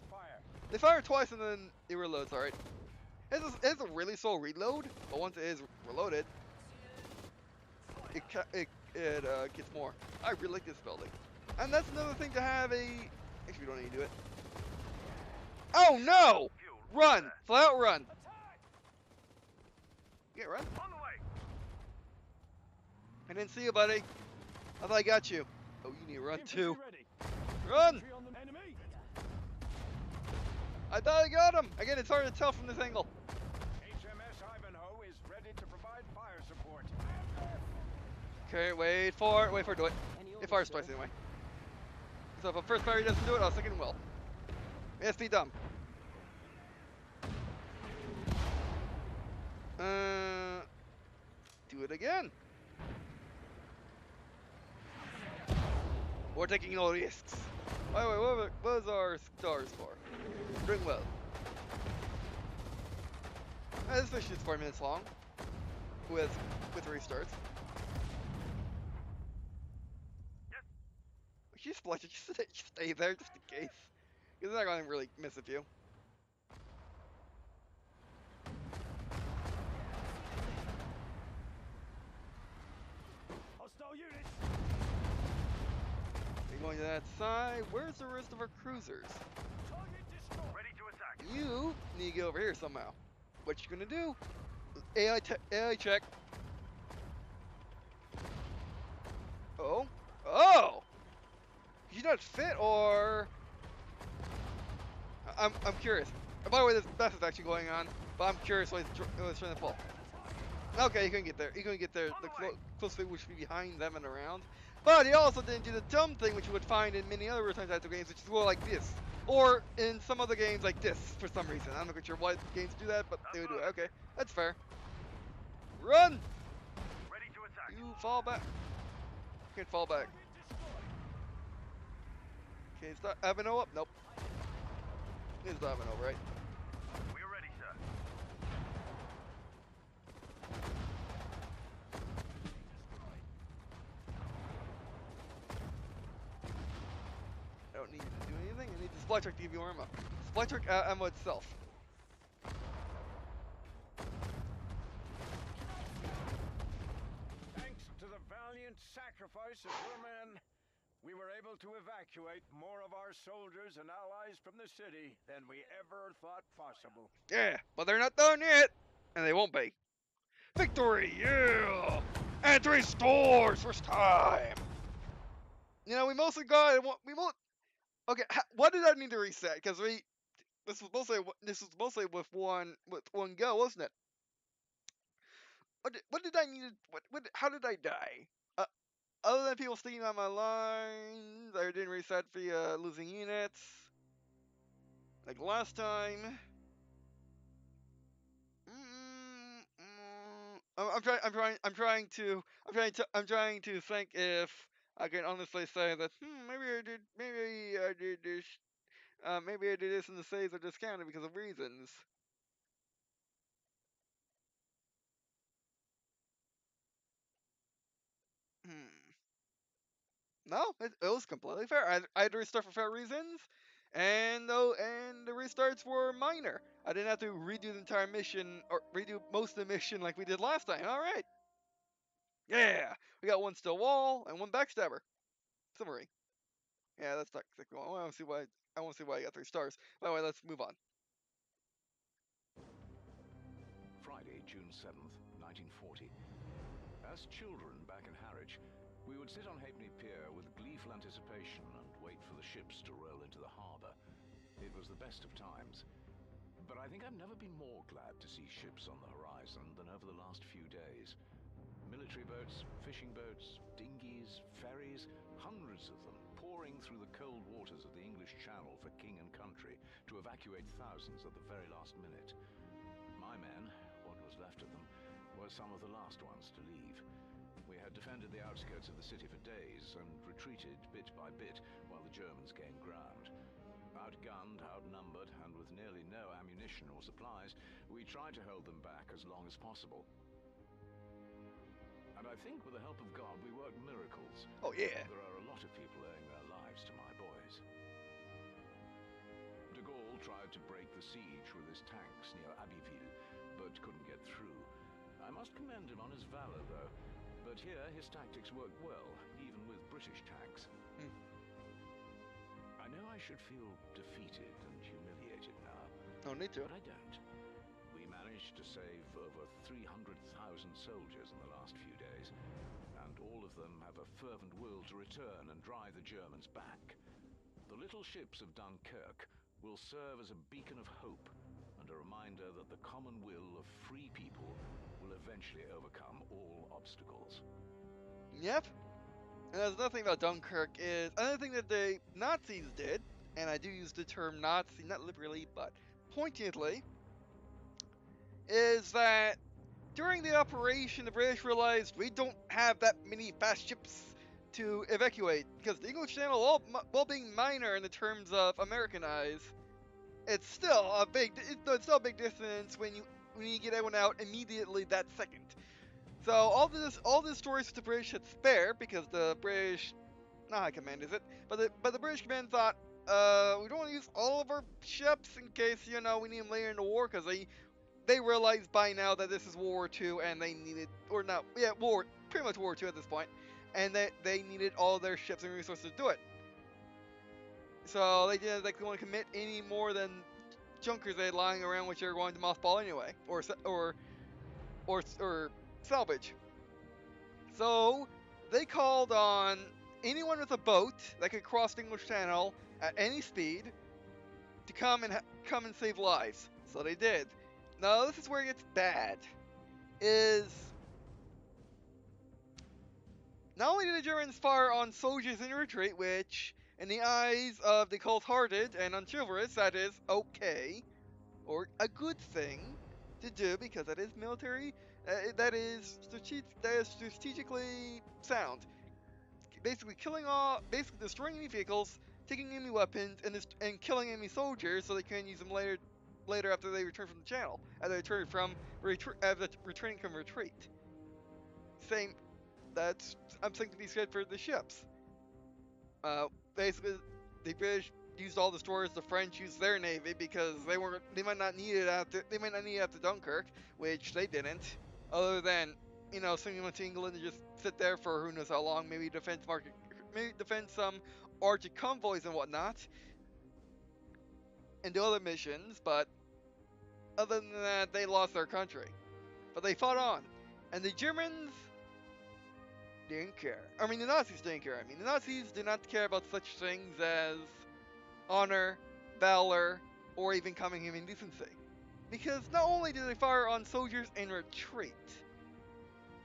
They fire twice and then it reloads. All right. It's a really slow reload, but once it is reloaded, it gets more. I really like this building, and that's another thing to have a. Actually, we don't need to do it. Oh no! Run! Flat out run! Yeah, run. On the way. I didn't see you, buddy. I thought I got you. Oh, you need to run Infantry too. ready. Run! Infantry on the enemy. I thought I got him. Again, it's hard to tell from this angle. HMS Ivanhoe is ready to provide fire support. Okay, wait for it. Do it. Any It orders, fires sir? twice anyway. So if a first fire doesn't do it, a second will. Yes, be dumb. Do it again. We're taking no risks. Wait, what was our stars for? Doing well. This mission is 4 minutes long. With restarts. Yes. You just stay there just in case. Because they're not going to really miss a few. Hostile units. You're going to that side. Where's the rest of our cruisers? Target destroyed. Ready to attack. You need to get over here somehow. What you gonna do? AI check. Oh? Oh! Did you not fit, or? I'm curious. By the way, this best is actually going on, but I'm curious why it's trying to fall. Okay, you couldn't get there. You couldn't get there. The closest thing would be behind them and around. But he also didn't do the dumb thing which you would find in many other real-time tactical games, which is go like this. Or in some other games like this, for some reason. I'm not quite sure why games do that, but they would do it. Okay, that's fair. Run! Ready to attack. You fall back. Can't fall back. Okay, is that Aveno up? Nope. It is Aveno, right? We're ready, sir. I don't need to do anything. I need the supply truck to give you ammo. Supply truck ammo itself. Thanks to the valiant sacrifice of your men, we were able to evacuate more of our soldiers and allies from the city than we ever thought possible. Yeah, but they're not done yet, and they won't be. Victory, yeah! And 3 stores first time. You know, we mostly got Okay, what did I need to reset? Because this was mostly with one go, wasn't it? What did I need? How did I die? Other than people sticking on my lines, I didn't reset via losing units like last time. I'm trying to think if I can honestly say that maybe I did this, maybe I did this and the saves are discounted because of reasons. No, it was completely fair. I had to restart for fair reasons, and the restarts were minor. I didn't have to redo the entire mission or redo most of the mission like we did last time. All right, yeah, we got one still wall and one backstabber. Summary. Yeah, that's technical. I want to see why. I want to see why I got 3 stars. By the way, let's move on. Friday, June 7th, 1940. As children back in Harwich, we would sit on Halfpenny Pier with gleeful anticipation and wait for the ships to roll into the harbour. It was the best of times. But I think I've never been more glad to see ships on the horizon than over the last few days. Military boats, fishing boats, dinghies, ferries, hundreds of them pouring through the cold waters of the English Channel for king and country to evacuate thousands at the very last minute. My men, what was left of them, were some of the last ones to leave. We had defended the outskirts of the city for days and retreated bit by bit while the Germans gained ground. Outgunned, outnumbered, and with nearly no ammunition or supplies, we tried to hold them back as long as possible. And I think with the help of God, we worked miracles. Oh yeah. There are a lot of people owing their lives to my boys. De Gaulle tried to break the siege with his tanks near Abbeville, but couldn't get through. I must commend him on his valor, though. But here, his tactics worked well, even with British tanks. I know I should feel defeated and humiliated now. No need to. But I don't. We managed to save over 300,000 soldiers in the last few days, and all of them have a fervent will to return and drive the Germans back. The little ships of Dunkirk will serve as a beacon of hope and a reminder that the common will of free people will eventually overcome all obstacles. Yep. And there's another thing about Dunkirk is another thing that the Nazis did, and I do use the term Nazi not liberally but pointedly, is that during the operation the British realized we don't have that many fast ships to evacuate because the English Channel, while being minor in the terms of Americanized, it's still a big distance when you get everyone out immediately that second. So all this stories the British had spare because the British, not High Command is it, but the British command thought, we don't want to use all of our ships in case we need them later in the war because they realized by now that this is World War II and they needed, or not, yeah, pretty much World War II at this point, and they needed all their ships and resources to do it. So they didn't want to commit any more than junkers they had lying around which they were going to mothball anyway, or salvage. So they called on anyone with a boat that could cross the English Channel at any speed to come and save lives. So they did. Now this is where it gets bad. Is not only did the Germans fire on soldiers in retreat, which in the eyes of the cold-hearted and unchivalrous, that is okay, or a good thing to do because that is military. That is strategically sound. Basically destroying enemy vehicles, taking enemy weapons, and killing enemy soldiers so they can use them later after they return from the channel, as they returning from retreat. Same. I'm saying to be said for the ships. Basically, the British used all the destroyers. The French used their navy because they might not need it after Dunkirk, which they didn't. Other than sending them to England to just sit there for who knows how long, maybe defend some Arctic convoys and whatnot, and do other missions. But other than that, they lost their country. But they fought on, and the Germans didn't care. I mean, the Nazis didn't care. I mean, the Nazis did not care about such things as honor, valor, or even common human decency. Because not only did they fire on soldiers in retreat,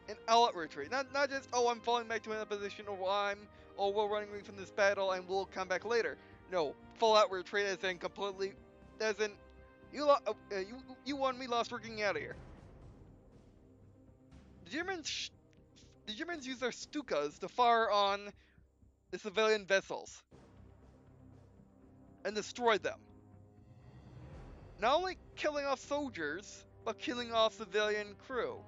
an all-out retreat, not just, oh, I'm falling back to another position, or we're running away from this battle and we'll come back later. No, full-out retreat as in you won, we lost, we're getting out of here. The Germans used their Stukas to fire on the civilian vessels and destroyed them. Not only killing off soldiers, but killing off civilian crew,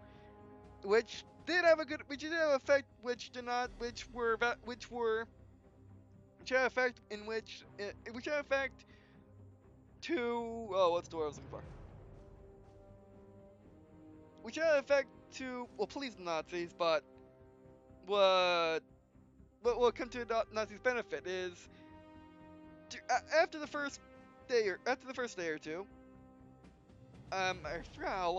which did have a good, which did have effect, which did not, which had effect in which had effect to, oh, what's the word I was looking for? Which had effect to, well, please Nazis, but what will come to the Nazis' benefit is, after the first day or two, I forgot how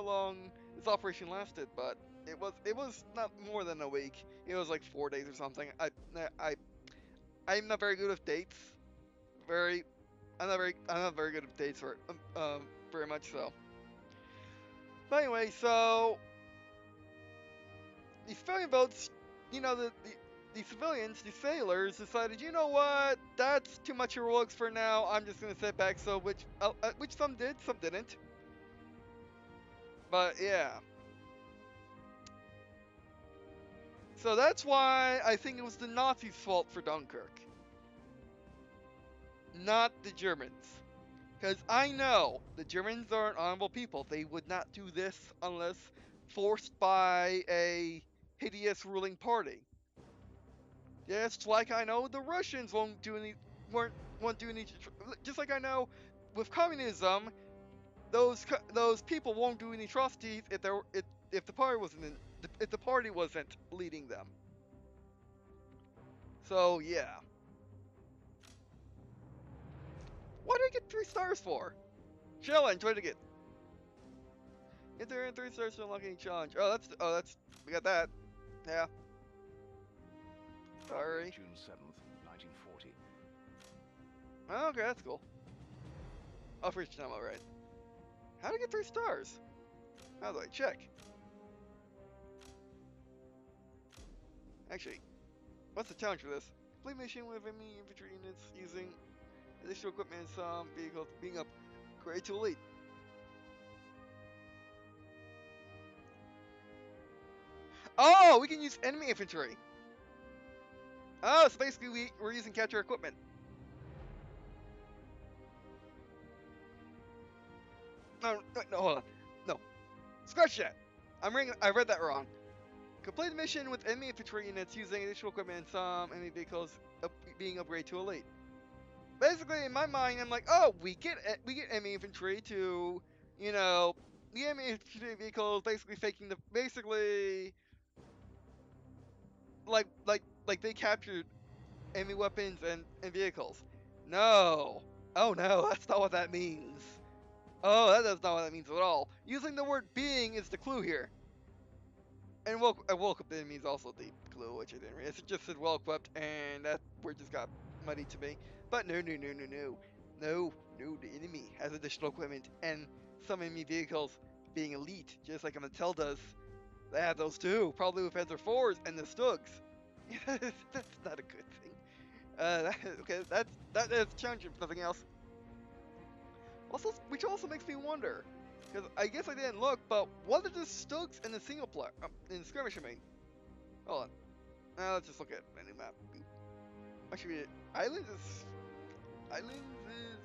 long this operation lasted, but it was not more than a week. It was like 4 days or something. I'm not very good with dates. I'm not very good with dates very much so. But anyway, so these civilian boats, you know, the civilians, the sailors, decided, you know what, that's too much heroics for now. I'm just gonna sit back. So which some did, some didn't. But yeah. So that's why I think it was the Nazis' fault for Dunkirk, not the Germans. Because I know the Germans are an honorable people. They would not do this unless forced by a hideous ruling party. Just like I know the Russians won't do any, just like I know with communism, those people won't do any atrocities if the party wasn't leading them. So yeah. What did I get 3 stars for? Challenge, what did I get? Get there in 3 stars to unlock any challenge. We got that. Yeah. Sorry. June 7th, 1940. Okay, that's cool. Oh, for each time, alright. How did I get 3 stars? How do I check? Actually, what's the challenge for this? Complete mission with enemy infantry units using additional equipment and some vehicles being upgraded to elite. Oh, we can use enemy infantry. Oh, so basically we're using capture equipment. No, hold on. No. Scratch that. I read that wrong. Complete the mission with enemy infantry units using additional equipment and some enemy vehicles being upgraded to elite. Basically, in my mind, I'm like, oh, we get enemy infantry to, you know, the enemy infantry vehicles basically like they captured enemy weapons and vehicles. No. Oh no, that's not what that means. Oh, that is not what that means at all. Using the word being is the clue here. And well equipped enemy is also the clue, which I didn't realize. It just said well equipped, and that word just got muddy to me. But no. No, the enemy has additional equipment and some enemy vehicles being elite, just like Mattel does. They have those too, probably with Panzer IVs and the Stugs. That's not a good thing. Okay, that is challenging if nothing else. Also, which also makes me wonder, because I guess I didn't look, but what are the Stugs in the single player, in Skirmish, I mean? Hold on. Now let's just look at any map. Actually, Islands is,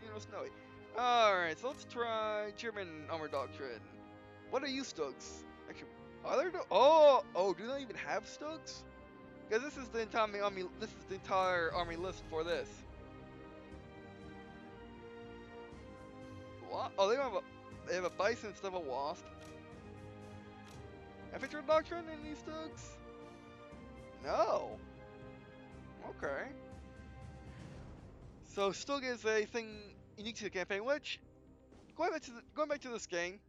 you know, snowy. Alright, so let's try German Armor Doctrine. What are you Stugs? Actually, are there oh, do they even have Stugs? Because this is the entire army list for this. What? Oh, they have a bison instead of a wasp. Infantry Doctrine in these Stugs? No. Okay. So Stug is a thing unique to the campaign, which going back to this game,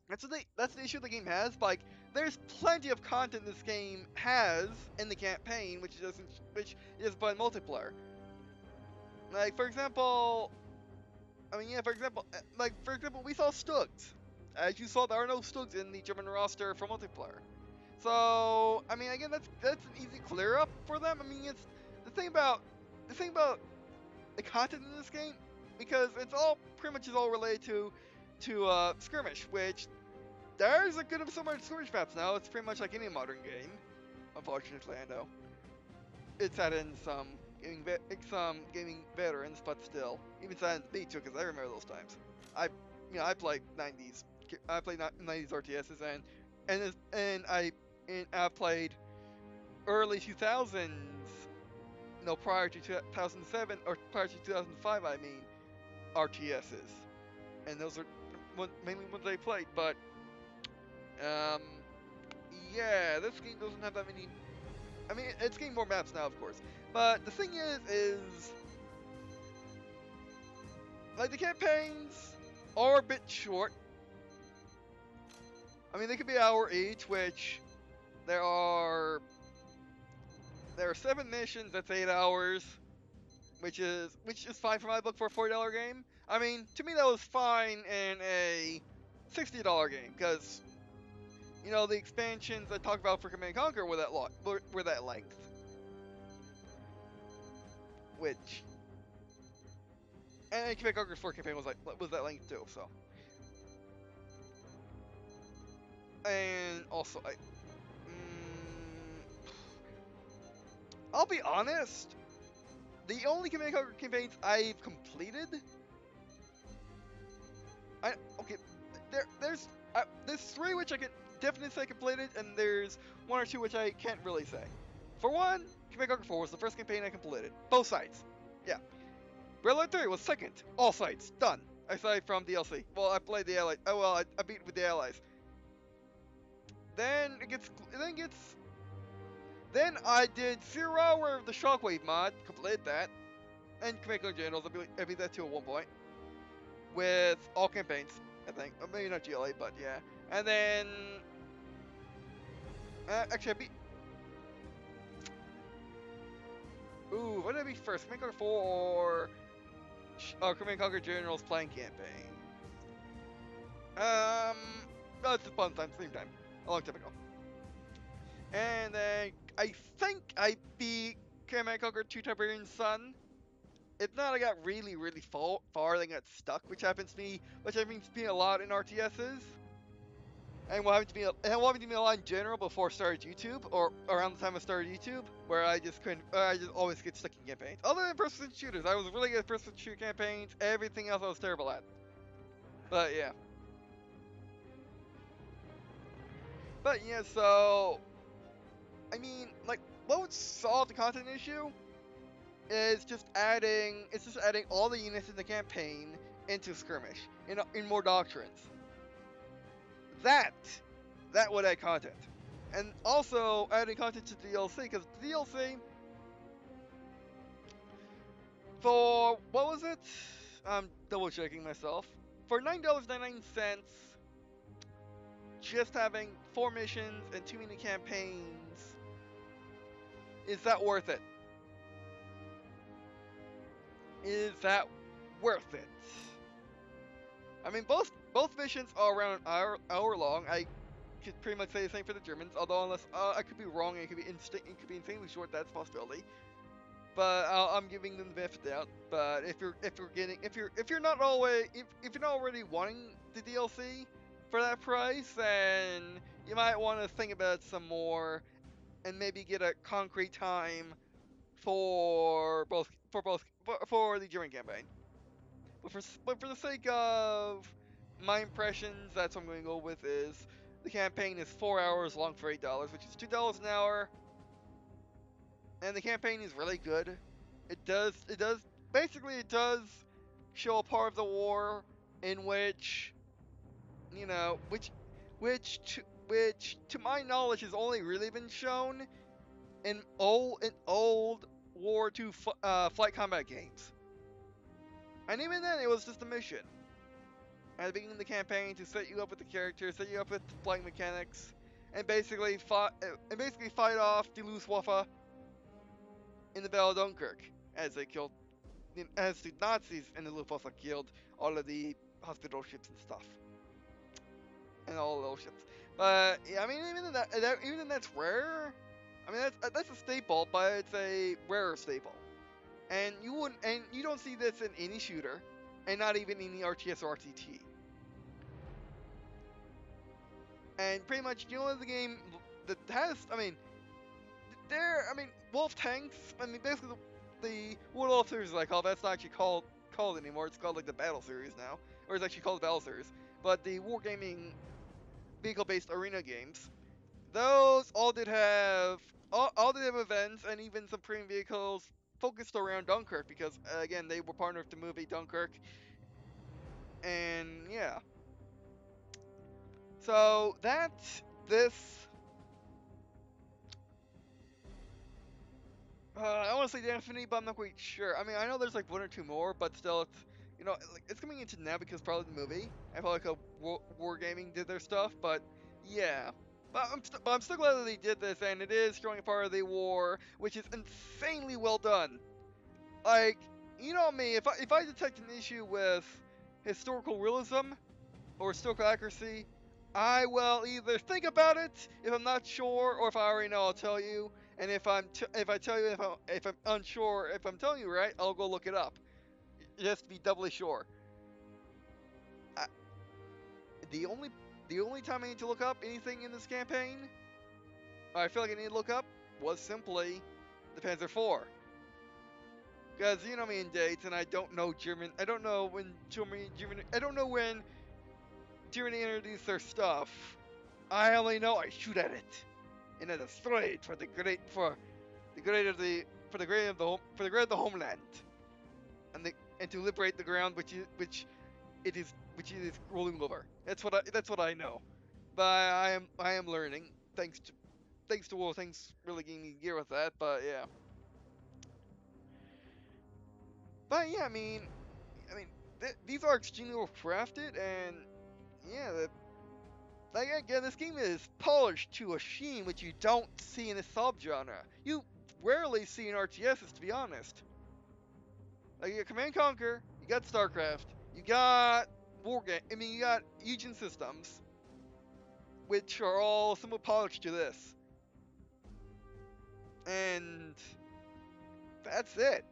that's the issue the game has. Like, there's plenty of content this game has in the campaign, which is by multiplayer. Like, for example, we saw Stugs. As you saw, there are no Stugs in the German roster for multiplayer. So, I mean, again, that's an easy clear up for them. I mean, it's the thing about the content in this game, because it's all pretty much is all related to Skirmish, which there's a good of so many Skirmish maps now. It's pretty much like any modern game. Unfortunately, I know it's had in some gaming veterans, but still, even Silent B too, because I remember those times. I played 90s '90s RTSs, and I played early 2000s, no, prior to 2007 or prior to 2005, I mean, RTSs, and those are mainly ones I played. But yeah, this game doesn't have that many. I mean, it's getting more maps now, of course. But the thing is like the campaigns are a bit short. I mean, they could be an hour each, which there are 7 missions. That's 8 hours, which is fine for my book for a $40 game. I mean, to me that was fine in a $60 game, because you know the expansions I talked about for Command & Conquer were that length, which and Command & Conquer 4 campaign was that length too. So, and also I'll be honest, the only Command & Conquer campaigns I've completed, there's 3 which I can definitely say completed, and there's 1 or 2 which I can't really say. For one, Command & Conquer 4 was the first campaign I completed, both sides. Yeah. Red Alert 3 was second, all sides, done. Aside from DLC. Well, I played the Allies. Oh well, I beat with the Allies. Then I did 0 Hour of the Shockwave mod, completed that, and Command & Conquer Generals. I beat that too at one point, with all campaigns, I think. Or maybe not GLA, but yeah. And then, actually I beat. Ooh, what did I beat first? Command & Conquer 4 or Command & Conquer Generals playing campaign? That's a fun time, same time, a long time ago. And then I think I beat Command & Conquer 2 Tiberian Sun. If not, I got really far, then got stuck, which happens to me a lot in RTSs. And what happened to me a lot in general before I started YouTube, or around the time I started YouTube, where I just always get stuck in campaigns. Other than person shooters, I was really good at person shooter campaigns. Everything else I was terrible at. But yeah. So I mean, like, what would solve the content issue is just adding all the units in the campaign into Skirmish in more doctrines. That would add content, and also adding content to DLC, because DLC for what was it? I'm double checking myself. For $9.99, just having 4 missions and 2 mini campaigns, is that worth it? Is that worth it? I mean, both missions are around an hour long. I could pretty much say the same for the Germans, although unless I could be wrong, it could be insanely short. That's a possibility. But I'm giving them the benefit of the doubt. But if you're not already wanting the DLC for that price, then you might want to think about it some more, and maybe get a concrete time for the German campaign. But for the sake of my impressions, that's what I'm going to go with. Is the campaign is 4 hours long for $8, which is $2 an hour, and the campaign is really good. It does show a part of the war in which, you know, which to my knowledge has only really been shown in old War II flight combat games. And even then, it was just a mission at the beginning of the campaign to set you up with the characters, set you up with the flying mechanics, and basically fight off die Luftwaffe in the Battle of Dunkirk, as the Nazis and the Luftwaffe killed all of the hospital ships and stuff, and all of those ships. But yeah, I mean, even then that's rare. I mean, that's a staple, but it's a rarer staple. And you don't see this in any shooter, and not even in the RTS or RTT. And pretty much, you know, the game that has, Wolf tanks. I mean, basically the Wood Ulcers, like, oh, that's not actually called called anymore. It's called like the Battle Series now, or it's actually called the Battle Series. But the wargaming vehicle-based arena games, those all did have events and even some premium vehicles focused around Dunkirk because again they were part of the movie Dunkirk, and yeah. So that's this. I want to say Infinity, but I'm not quite sure. I mean, I know there's like one or two more, but still, it's like it's coming into now because probably the movie. I felt like Wargaming did their stuff, but yeah. But I'm still glad that they did this, and it is showing part of the war, which is insanely well done. Like, you know me, if I detect an issue with historical realism or historical accuracy, I will either think about it if I'm not sure, or if I already know, I'll tell you. And if I tell you if I'm unsure, if I'm telling you right, I'll go look it up, just to be doubly sure. I, the only time I need to look up anything in this campaign, or I feel like I need to look up, was simply the Panzer IV. Because you know me in dates, and I don't know German. I don't know when Germany. I don't know when Germany introduced their stuff. I only know I shoot at it, and I destroy it for the great of the homeland, and to liberate the ground which it is ruling over. That's what I know. But I am learning thanks to really giving me gear with that. But yeah. But yeah, I mean, these are extremely well crafted, and yeah, like again, this game is polished to a sheen which you don't see in this subgenre. You rarely see in RTSs, to be honest. Like you got Command and Conquer, you got StarCraft, you got you got Legion systems, which are all somewhat polished to this, and that's it.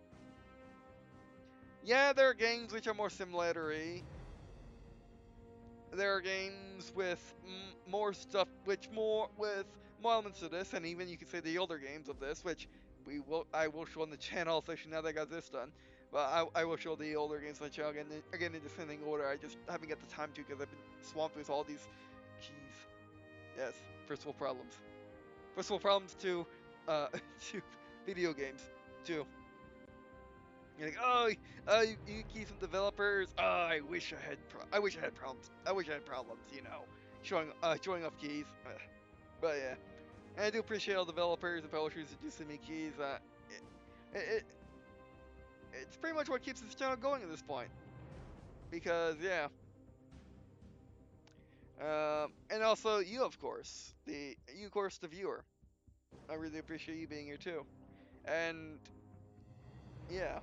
Yeah, there are games which are more simulatory. There are games with more stuff, with more elements to this, and even you could say the older games of this, which I will show on the channel, especially now that I got this done. But I will show the older games on the channel again in descending order. I just haven't got the time to because I've been swamped with all these keys. Yes, first world problems. First world problems to to video games too. You're like, you keep some developers. Oh, I wish I had problems. I wish I had problems. Showing off keys. But yeah, and I do appreciate all developers and publishers that do send me keys. It's pretty much what keeps this channel going at this point. Because yeah, and also you, of course, the viewer. I really appreciate you being here too, and yeah.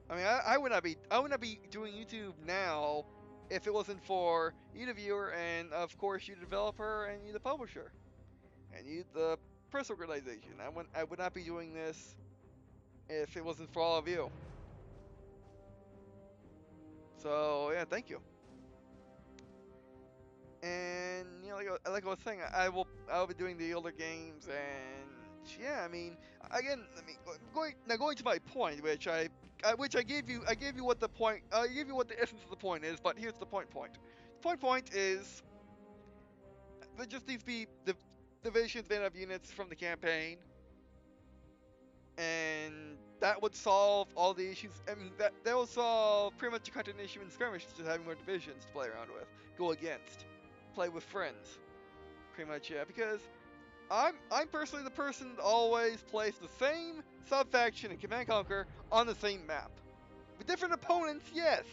I mean, I would not be doing YouTube now if it wasn't for you, the viewer, and of course you, the developer, and you, the publisher, and you, the press organization. I would not be doing this if it wasn't for all of you. So yeah, thank you. And like I was saying, I'll be doing the older games, and yeah, I mean, again, going to my point, which I gave you what the point, I gave you what the essence of the point is, but here's the point. The point is there just needs to be the divisions made of units from the campaign, and that would solve all the issues. I mean, that will solve pretty much the content issue in Skirmish, just having more divisions to play around with, go against, play with friends, pretty much, yeah, because I'm personally the person that always plays the same sub-faction in Command & Conquer on the same map. With different opponents, yes,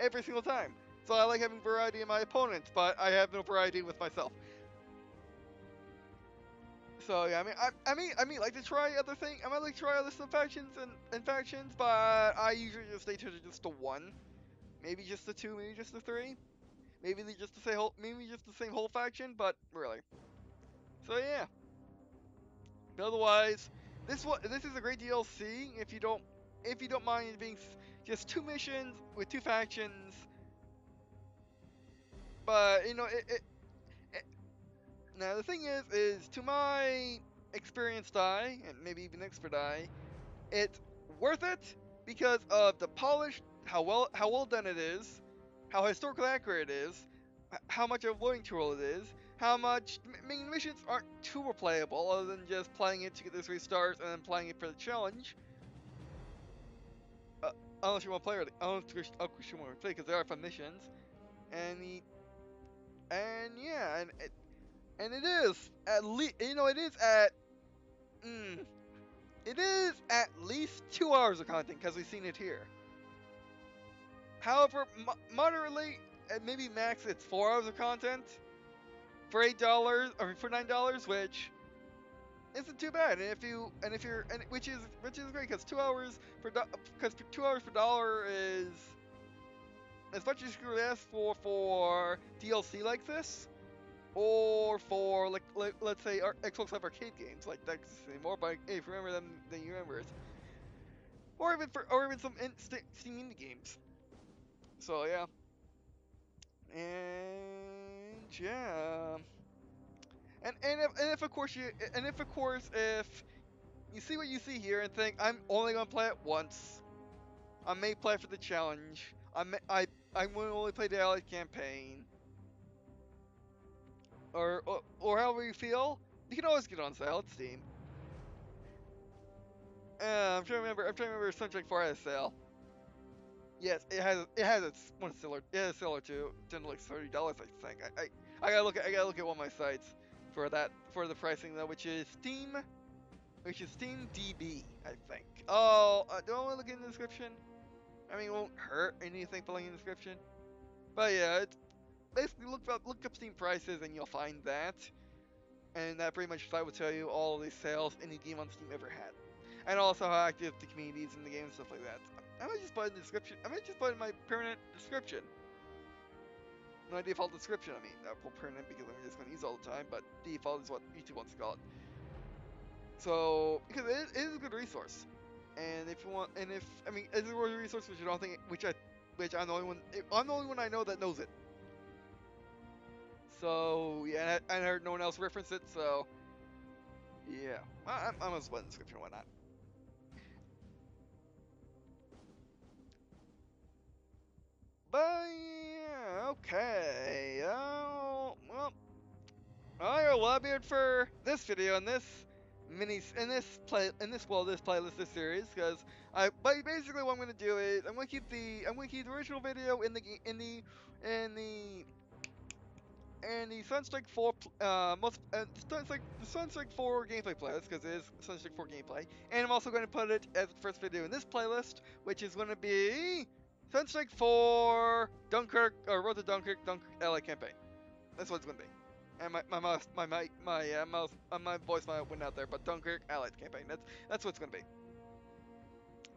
every single time. So I like having variety in my opponents, but I have no variety with myself. So yeah, I mean, like to try other things. I might like to try other sub-factions and factions, but I usually just stay to just the one, maybe just the two, maybe just the three, maybe just the same whole faction, but really. So yeah. But otherwise, this is a great DLC if you don't mind it being just two missions with two factions. But now the thing is to my experienced eye and maybe even expert eye, it's worth it. because of the polish, how well done it is, how historically accurate it is, how much of a loading tool it is, how much missions aren't too replayable other than just playing it to get the 3 stars and then playing it for the challenge. Unless you want to play, unless you want to play, because there are fun missions, and yeah, and it is at least, you know, it is at least 2 hours of content because we've seen it here. However, moderately, and maybe max, it's 4 hours of content for $8 or for $9, which isn't too bad. Which is great because 2 hours for $1 is as much as you could ask for DLC like this, or for let's say Xbox Live Arcade games like that anymore. But hey, if you remember them, then you remember it. Or even some Steam indie games. So yeah, and yeah, and if of course if you see what you see here and think I'm only gonna play it once, I may play for the challenge. I'm going to only play the Allied campaign, or however you feel. You can always get on sale at Steam. I'm trying to remember. Soundtrack 4 had a sale. Yes, it has its one seller. It has a seller too. Done like $30, I think. I gotta look at one of my sites for the pricing though, which is Steam DB, I think. Oh, do I want to look in the description? I mean, it won't hurt anything for looking in the description. But yeah, it's basically look up Steam prices and you'll find that. And that pretty much will tell you all the sales any game on Steam ever had. And also how active the communities in the game and stuff like that. I might just put in the description. I might just put in my permanent description. My default description, I mean. Not permanent because I'm just going to use all the time, but default is what YouTube wants to call it. So, because it is a good resource. And if you want, it's a good resource which I don't think, which I'm the only one I know that knows it. So, yeah, I heard no one else reference it, so, yeah. I'm gonna put in the description, why not? But yeah, okay. Oh, well, alright, well, that'll be it for this video and this playlist, this series, because but basically what I'm gonna do is I'm gonna keep the original video in the Sunstrike 4 the Sunstrike 4 gameplay playlist, because it is Sunstrike 4 gameplay, and I'm also going to put it as the first video in this playlist, which is going to be Sunstrike 4 Dunkirk, or Road to Dunkirk Allied campaign. That's what it's going to be. And my voice might went out there, but Dunkirk Allied campaign. That's what it's going to be.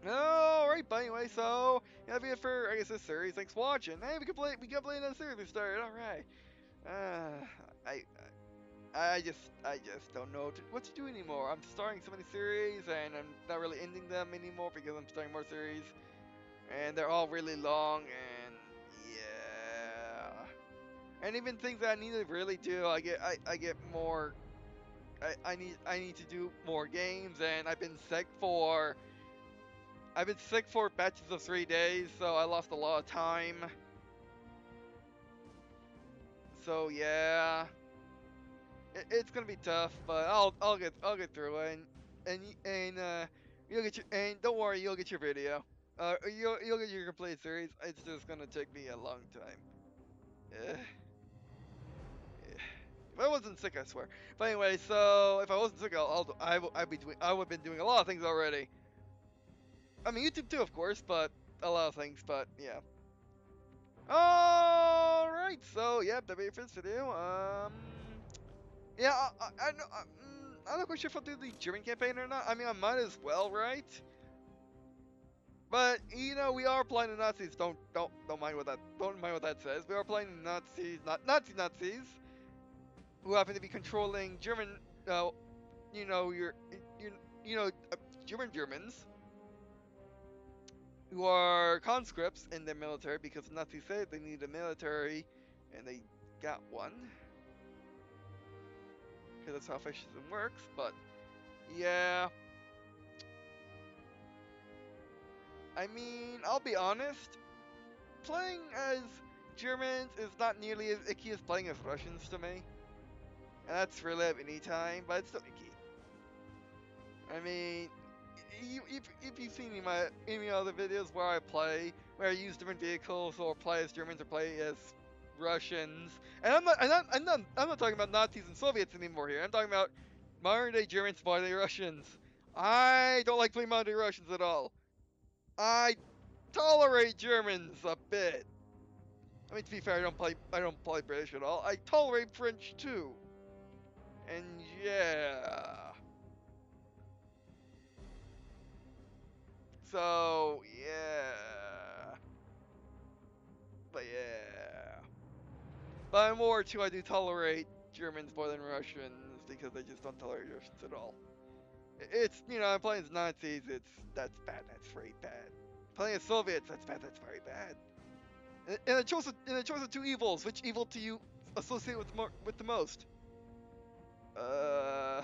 Alright, but anyway, so that'll be it for I guess this series. Thanks for watching. Hey, we can play another series we started. Alright. I just don't know what to do anymore. I'm starting so many series and I'm not really ending them anymore because I'm starting more series, and they're all really long, and yeah. And even things that I need to really do, I get more. I need to do more games, and I've been sick for batches of 3 days, so I lost a lot of time. So yeah, it's gonna be tough, but I'll get through it, and you'll get don't worry, you'll get your video. You'll get your complete series. It's just gonna take me a long time. Yeah. If I wasn't sick, I swear. But anyway, so if I wasn't sick, I would have been doing a lot of things already. I mean, YouTube too, of course, but a lot of things. But yeah. Alright, so yeah, that'll be it for this video. Yeah, I'm not quite sure if I'll do the German campaign or not. I mean, I might as well, right? But you know, we are playing the Nazis. Don't mind what that says. We are playing the Nazis, not Nazis, who happen to be controlling German. Germans, who are conscripts in their military because the Nazis said they need a military, and they got one. Because that's how fascism works. But yeah. I mean, I'll be honest. Playing as Germans is not nearly as icky as playing as Russians to me. And that's really at any time, but it's still icky. I mean, if you've seen any other videos where where I use different vehicles or play as Germans or play as Russians, and I'm not talking about Nazis and Soviets anymore here. I'm talking about modern day Germans, modern day Russians. I don't like playing modern day Russians at all. I tolerate Germans a bit. I mean, to be fair, I don't play British at all. I tolerate French too. And yeah. So, yeah. But yeah. But more too, I do tolerate Germans more than Russians because I just don't tolerate Russians at all. It's, you know, I'm playing as Nazis, that's bad, that's very bad. Playing as Soviets, that's bad, that's very bad. And the choice of two evils, which evil do you associate with the most? The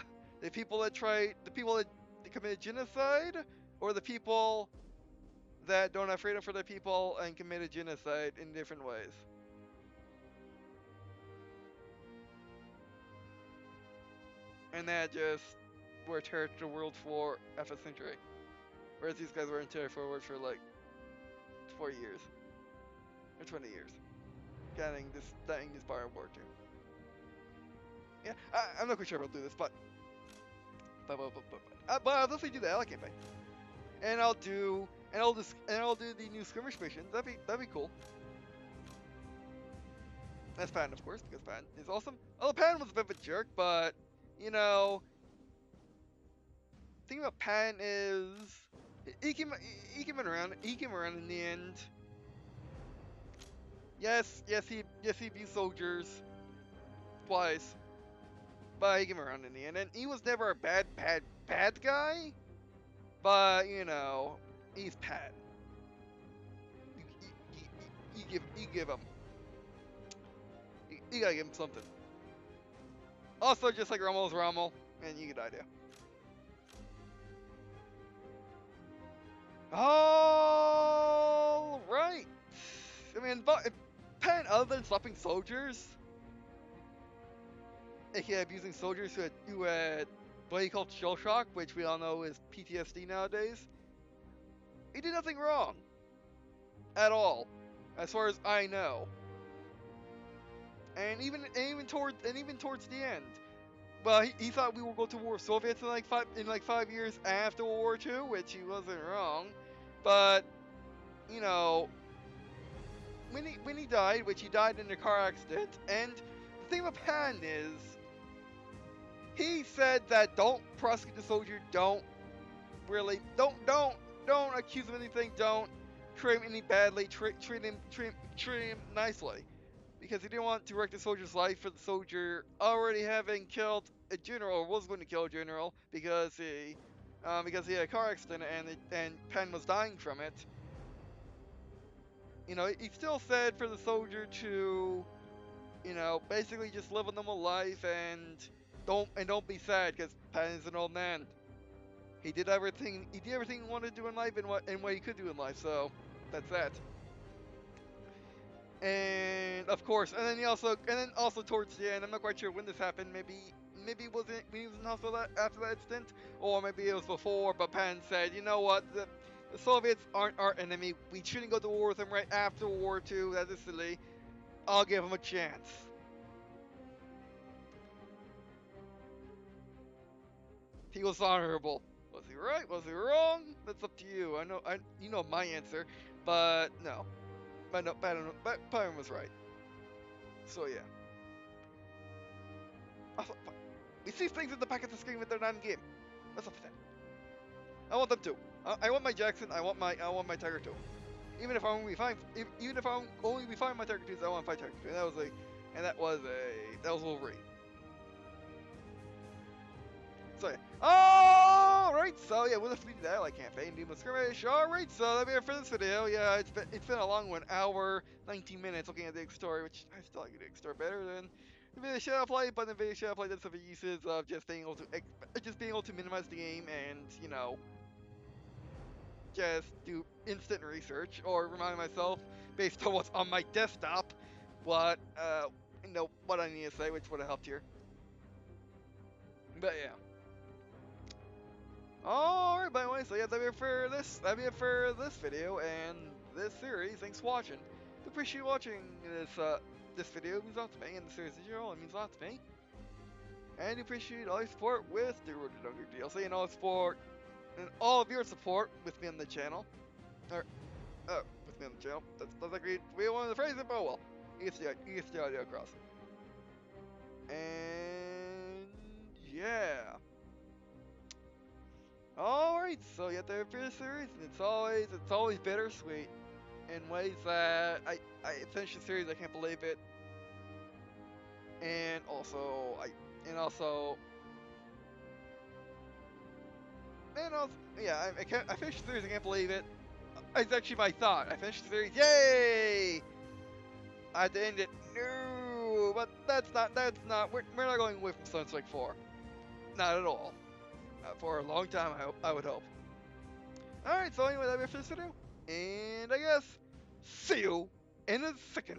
people that committed genocide, or the people that don't have freedom for their people and committed genocide in different ways. And that just were terrored the world for half a century. Whereas these guys were in terror forward for like 40 years. Or 20 years. Dying this bar of war too. Yeah, I'm not quite sure if I'll do this, but I'll definitely do that. I like campaign. And I'll do the new skirmish missions. That'd be cool. That's Patton, of course, because Patton is awesome. Although Patton was a bit of a jerk, but you know, the thing about Patton is he came around. He came around in the end. Yes, he abused soldiers twice, but he came around in the end, and he was never a bad guy. But you know, he's Patton. You give him. You gotta give him something. Also, just like Rommel's Rommel, and you get the idea. All right. I mean, but Patton, other than slapping soldiers, aka abusing soldiers who had what he called shell shock, which we all know is PTSD nowadays, he did nothing wrong at all, as far as I know. And even towards the end, well, he thought we would go to war with Soviets in like 5 years after World War II, which he wasn't wrong. But you know, when he died, which he died in a car accident, and the thing about Patton is, he said that don't prosecute the soldier, don't accuse him of anything, don't treat him any badly, treat him nicely. Because he didn't want to wreck the soldier's life for the soldier already having killed a general, or was going to kill a general, because he had a car accident and Patton was dying from it. You know, he still said for the soldier to, you know, basically just live a normal life and don't be sad, because Patton is an old man. He did everything he wanted to do in life and what he could do in life. So that's that. And of course, and then also towards the end, I'm not quite sure when this happened. Maybe it wasn't when he was in hospital after that incident, or maybe it was before. But Patton said, you know what, the Soviets aren't our enemy. We shouldn't go to war with them right after World War II. That is silly. I'll give him a chance. He was honorable. Was he right? Was he wrong? That's up to you. You know my answer, but no. But Patton was right. So yeah. We see things in the back of the screen when they're not in game. What's up with that? I want them too. I want my Jackson. I want my Tiger too. Even if I only find my Tiger 2s, I want 5 Tiger 2s. And that was Wolverine. So yeah. Alright, so yeah, we'll have to do that like campaign, Demon Skirmish. Alright, so that'll be it for this video. Yeah, it's been a long 1 hour, 19 minutes looking at the story, which I still like the story better than the video shadow play, but the video shadow play does have the uses of just being able to minimize the game and, you know, just do instant research or remind myself based on what's on my desktop what what I need to say, which would have helped here. But yeah. Alright, by the way, so yeah, that'd be it for this. That'd be it for this video and this series. Thanks for watching. I appreciate you watching this video. It means a lot to me, and the series in general, it means a lot to me. And I appreciate all your support with the Road to Dunkirk DLC and all the support and all of your support with me on the channel. Or, with me on the channel. That's like we one of the phrases, but well, you get the audio across. And yeah. Alright, so yeah, the first series, it's always bittersweet in ways that I finished the series, I can't believe it. And also yeah, I finished the series, I can't believe it. It's actually my thought. I finished the series, yay! I had to end it, no, but that's not, we're not going away from Sunset Strike 4. Not at all. For a long time, I would hope. Alright, so anyway, that'll be it for this video. And I guess, see you in a second.